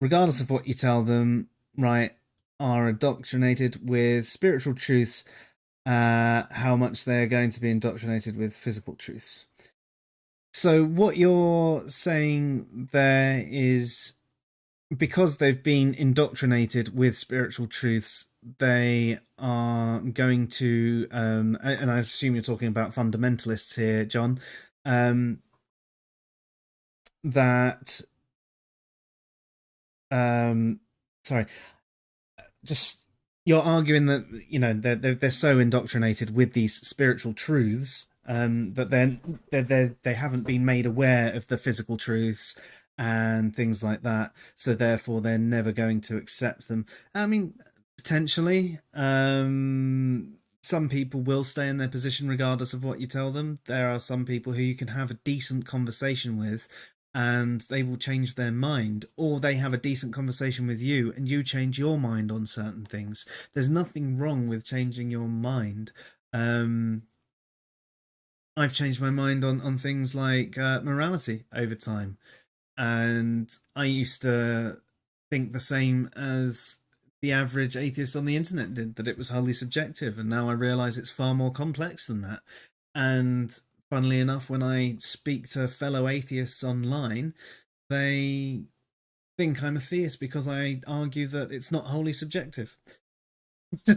Regardless of what you tell them, right, are indoctrinated with spiritual truths. How much they're going to be indoctrinated with physical truths. So what you're saying there is, because they've been indoctrinated with spiritual truths, they are going to, and I assume you're talking about fundamentalists here, John, that, sorry, just you're arguing that, you know, they're so indoctrinated with these spiritual truths that they haven't been made aware of the physical truths and things like that, so therefore they're never going to accept them. I mean, potentially, some people will stay in their position regardless of what you tell them. There are some people who you can have a decent conversation with and they will change their mind, or they have a decent conversation with you and you change your mind on certain things. There's nothing wrong with changing your mind. I've changed my mind on things like morality over time. And I used to think the same as the average atheist on the internet did, that it was wholly subjective. And now I realize it's far more complex than that. And funnily enough, when I speak to fellow atheists online, they think I'm a theist because I argue that it's not wholly subjective.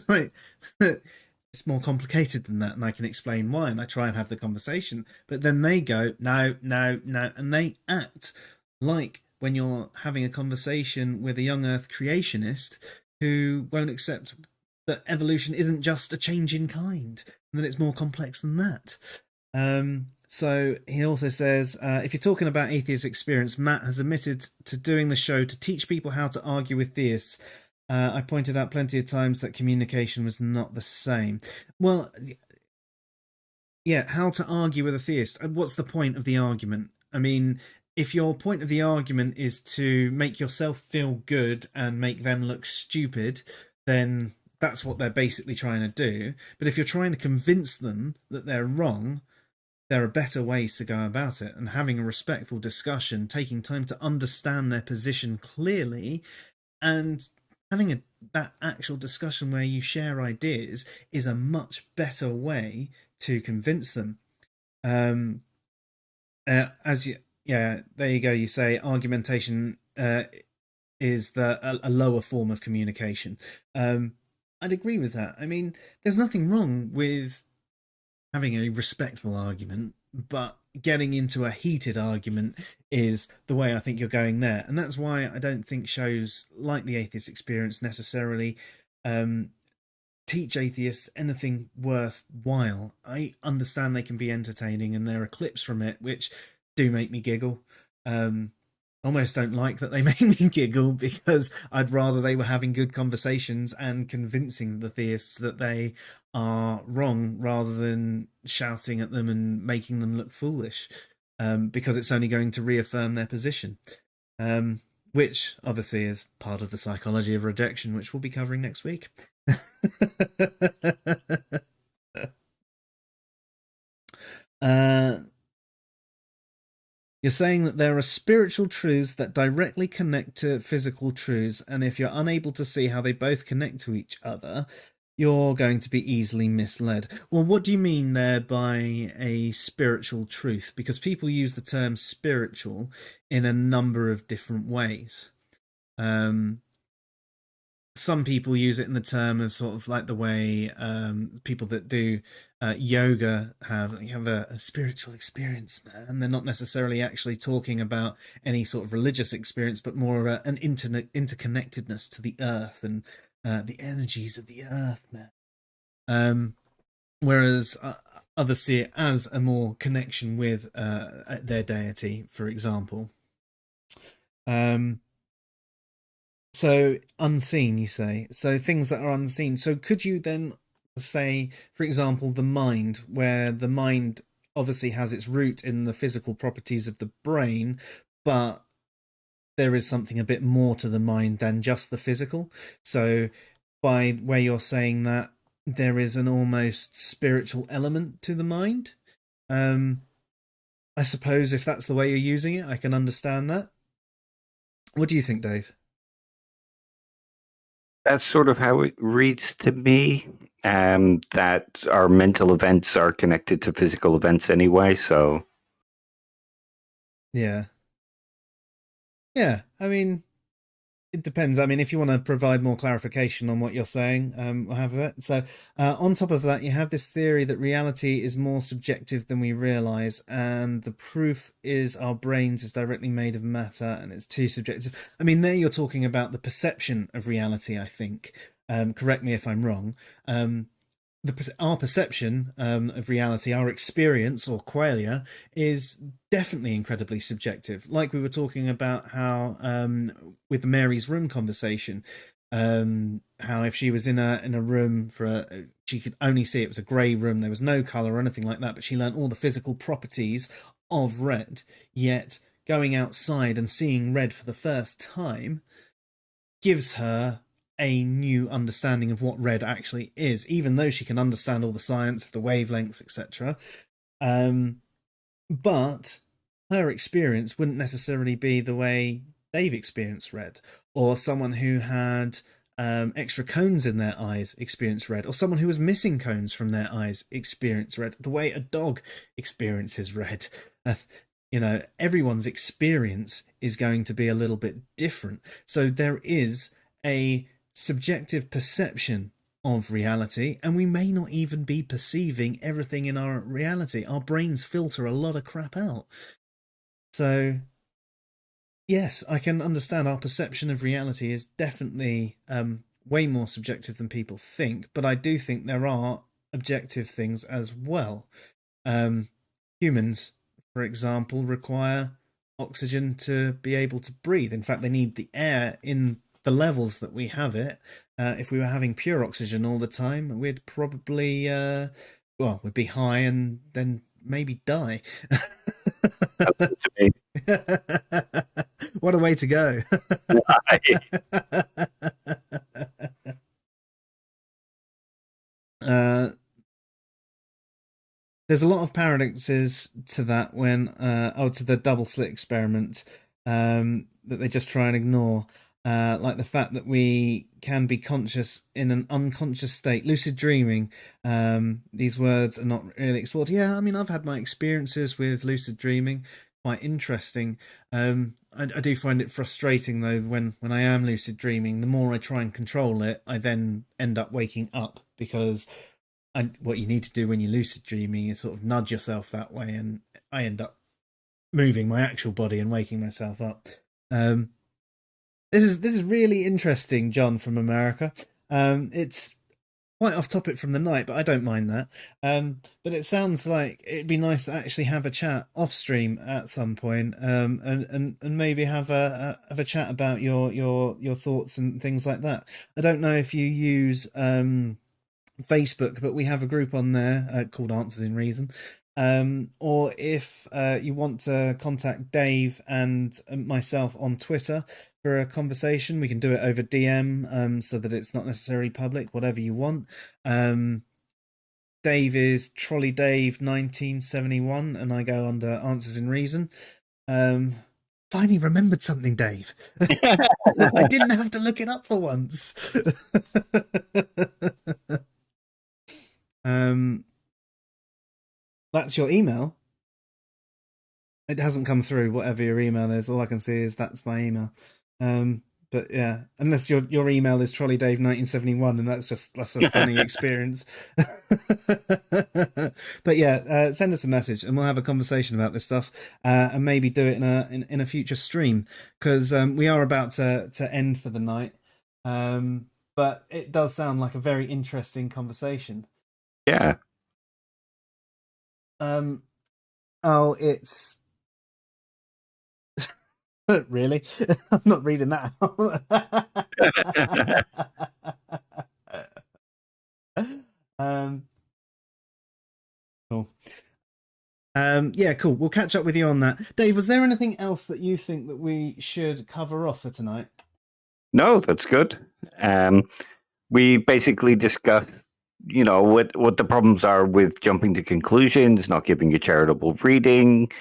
Like, it's more complicated than that, and I can explain why, and I try and have the conversation. But then they go, no, no, no, and they act like when you're having a conversation with a young Earth creationist who won't accept that evolution isn't just a change in kind, and that it's more complex than that. So he also says, if you're talking about atheist experience, Matt has admitted to doing the show to teach people how to argue with theists. I pointed out plenty of times that communication was not the same. Well, yeah, how to argue with a theist? What's the point of the argument? I mean, if your point of the argument is to make yourself feel good and make them look stupid, then that's what they're basically trying to do. But if you're trying to convince them that they're wrong, there are better ways to go about it. And having a respectful discussion, taking time to understand their position clearly, and having that actual discussion where you share ideas is a much better way to convince them. There you go. You say argumentation is a lower form of communication. I'd agree with that. I mean, there's nothing wrong with having a respectful argument, but getting into a heated argument is the way I think you're going there. And that's why I don't think shows like the Atheist Experience necessarily teach atheists anything worthwhile. I understand they can be entertaining, and there are clips from it which do make me giggle. almost don't like that they make me giggle, because I'd rather they were having good conversations and convincing the theists that they are wrong, rather than shouting at them and making them look foolish, because it's only going to reaffirm their position, which obviously is part of the psychology of rejection, which we'll be covering next week. You're saying that there are spiritual truths that directly connect to physical truths, and if you're unable to see how they both connect to each other, you're going to be easily misled. Well, what do you mean there by a spiritual truth? Because people use the term spiritual in a number of different ways. Some people use it in the term of sort of like the way people that do yoga have a spiritual experience, man. They're not necessarily actually talking about any sort of religious experience, but more of an interconnectedness to the earth and the energies of the earth, man. Whereas others see it as a more connection with their deity, for example. So unseen, you say. So things that are unseen. So could you then say, for example, the mind, where the mind obviously has its root in the physical properties of the brain, but there is something a bit more to the mind than just the physical. So by where you're saying that there is an almost spiritual element to the mind, I suppose if that's the way you're using it, I can understand that. What do you think, Dave? That's sort of how it reads to me. That our mental events are connected to physical events anyway. So, Yeah. I mean, it depends. I mean, if you want to provide more clarification on what you're saying, we'll have that. So, on top of that, you have this theory that reality is more subjective than we realize, and the proof is our brains is directly made of matter, and it's too subjective. I mean, there you're talking about the perception of reality, I think. Correct me if I'm wrong. Our perception of reality, our experience or qualia, is definitely incredibly subjective. Like we were talking about how with the Mary's room conversation, how if she was in a room she could only see it was a grey room, there was no colour or anything like that, but she learned all the physical properties of red. Yet going outside and seeing red for the first time gives her a new understanding of what red actually is, even though she can understand all the science of the wavelengths, etc. But her experience wouldn't necessarily be the way Dave experienced red, or someone who had extra cones in their eyes experienced red, or someone who was missing cones from their eyes experienced red, the way a dog experiences red. Everyone's experience is going to be a little bit different. So there is a subjective perception of reality, and we may not even be perceiving everything in our reality. Our brains filter a lot of crap out. So yes, I can understand our perception of reality is definitely way more subjective than people think, but I do think there are objective things as well. Humans, for example, require oxygen to be able to breathe. In fact, they need the air in the levels that we have it. If we were having pure oxygen all the time, we'd probably we'd be high and then maybe die. that's good to me. What a way to go. There's a lot of paradoxes to that when to the double slit experiment that they just try and ignore. Like the fact that we can be conscious in an unconscious state, lucid dreaming. These words are not really explored. Yeah, I mean, I've had my experiences with lucid dreaming, quite interesting. I do find it frustrating though when I am lucid dreaming. The more I try and control it, I then end up waking up, because what you need to do when you're lucid dreaming is sort of nudge yourself that way, and I end up moving my actual body and waking myself up. This is really interesting, John from America. It's quite off topic from the night, but I don't mind that. But it sounds like it'd be nice to actually have a chat off stream at some point, and maybe have a chat about your thoughts and things like that. I don't know if you use Facebook, but we have a group on there called Answers in Reason. Or if you want to contact Dave and myself on Twitter for a conversation, we can do it over DM, so that it's not necessarily public, whatever you want. Dave is Trolley Dave 1971, and I go under Answers in Reason. Finally remembered something, Dave. I didn't have to look it up for once. That's your email. It hasn't come through, whatever your email is. All I can see is that's my email. But yeah, unless your email is trolleydave1971, and that's a funny experience. But yeah, send us a message and we'll have a conversation about this stuff, and maybe do it in a future stream, because we are about to end for the night. But it does sound like a very interesting conversation. Yeah. Oh, it's really? I'm not reading that out. Cool. Yeah, cool. We'll catch up with you on that. Dave, was there anything else that you think that we should cover off for tonight? No, that's good. We basically discussed, what the problems are with jumping to conclusions, not giving a charitable reading,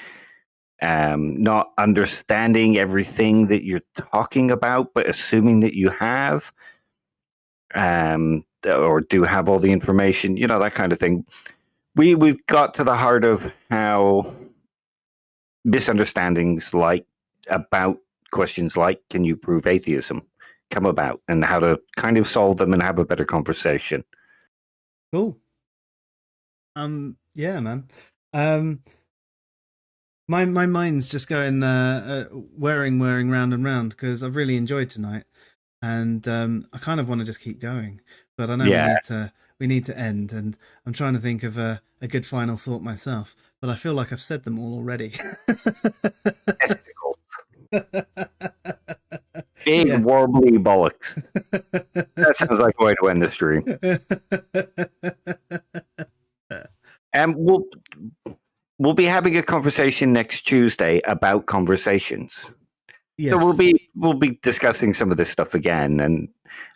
not understanding everything that you're talking about, but assuming that you have, or do have all the information, that kind of thing. We've got to the heart of how misunderstandings about questions like, can you prove atheism, come about, and how to kind of solve them and have a better conversation. Cool. Yeah, man. My mind's just going whirring round and round, because I've really enjoyed tonight, and I kind of want to just keep going, but I know we need to end, and I'm trying to think of a good final thought myself, but I feel like I've said them all already. Big warbly bollocks. That sounds like a way to end the stream. And we'll be having a conversation next Tuesday about conversations. Yes. So we'll be discussing some of this stuff again, and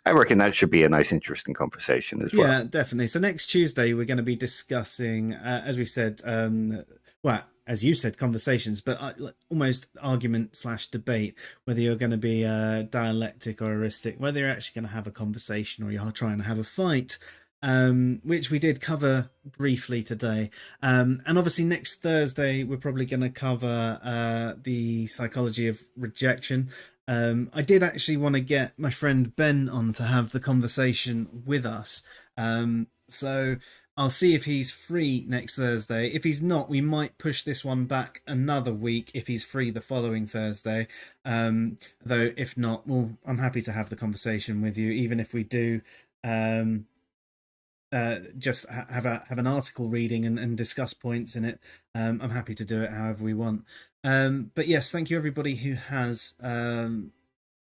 I reckon that should be a nice, interesting conversation as well. Yeah, definitely. So next Tuesday we're going to be discussing, as we said, well, as you said, conversations, but almost argument/debate, whether you're going to be dialectic or heuristic, whether you're actually going to have a conversation or you're trying to have a fight, which we did cover briefly today. And obviously next Thursday, we're probably going to cover the psychology of rejection. I did actually want to get my friend Ben on to have the conversation with us. So I'll see if he's free next Thursday. If he's not, we might push this one back another week if he's free the following Thursday. Though if not, well, I'm happy to have the conversation with you, even if we do just have an article reading and discuss points in it. I'm happy to do it however we want. But yes, thank you everybody who has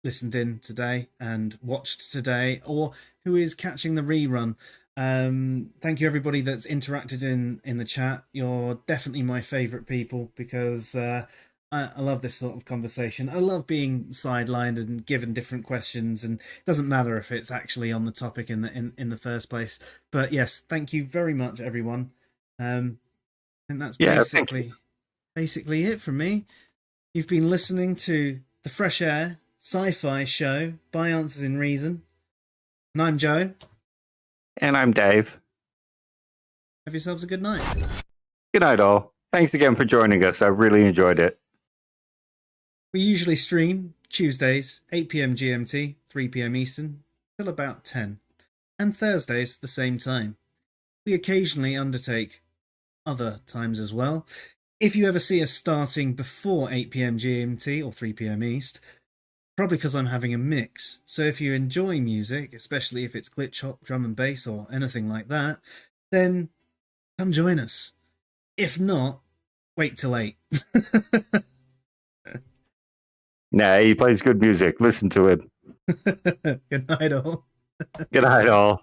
listened in today and watched today, or who is catching the rerun. Thank you everybody that's interacted in the chat. You're definitely my favorite people, because I love this sort of conversation. I love being sidelined and given different questions, and it doesn't matter if it's actually on the topic in the first place. But yes, thank you very much, everyone. And that's basically it from me. You've been listening to the Fresh Air Sci-Fi Show by Answers in Reason, and I'm Joe. And I'm Dave. Have yourselves a good night. Good night, all. Thanks again for joining us. I really enjoyed it. We usually stream Tuesdays, 8 p.m. GMT, 3 p.m. Eastern, till about 10, and Thursdays the same time. We occasionally undertake other times as well. If you ever see us starting before 8 p.m. GMT or 3 p.m. East, Probably because I'm having a mix. So if you enjoy music, especially if it's glitch hop, drum and bass, or anything like that, then come join us. If not, wait till 8. Nah, he plays good music. Listen to him. Good night, all. Good night, all.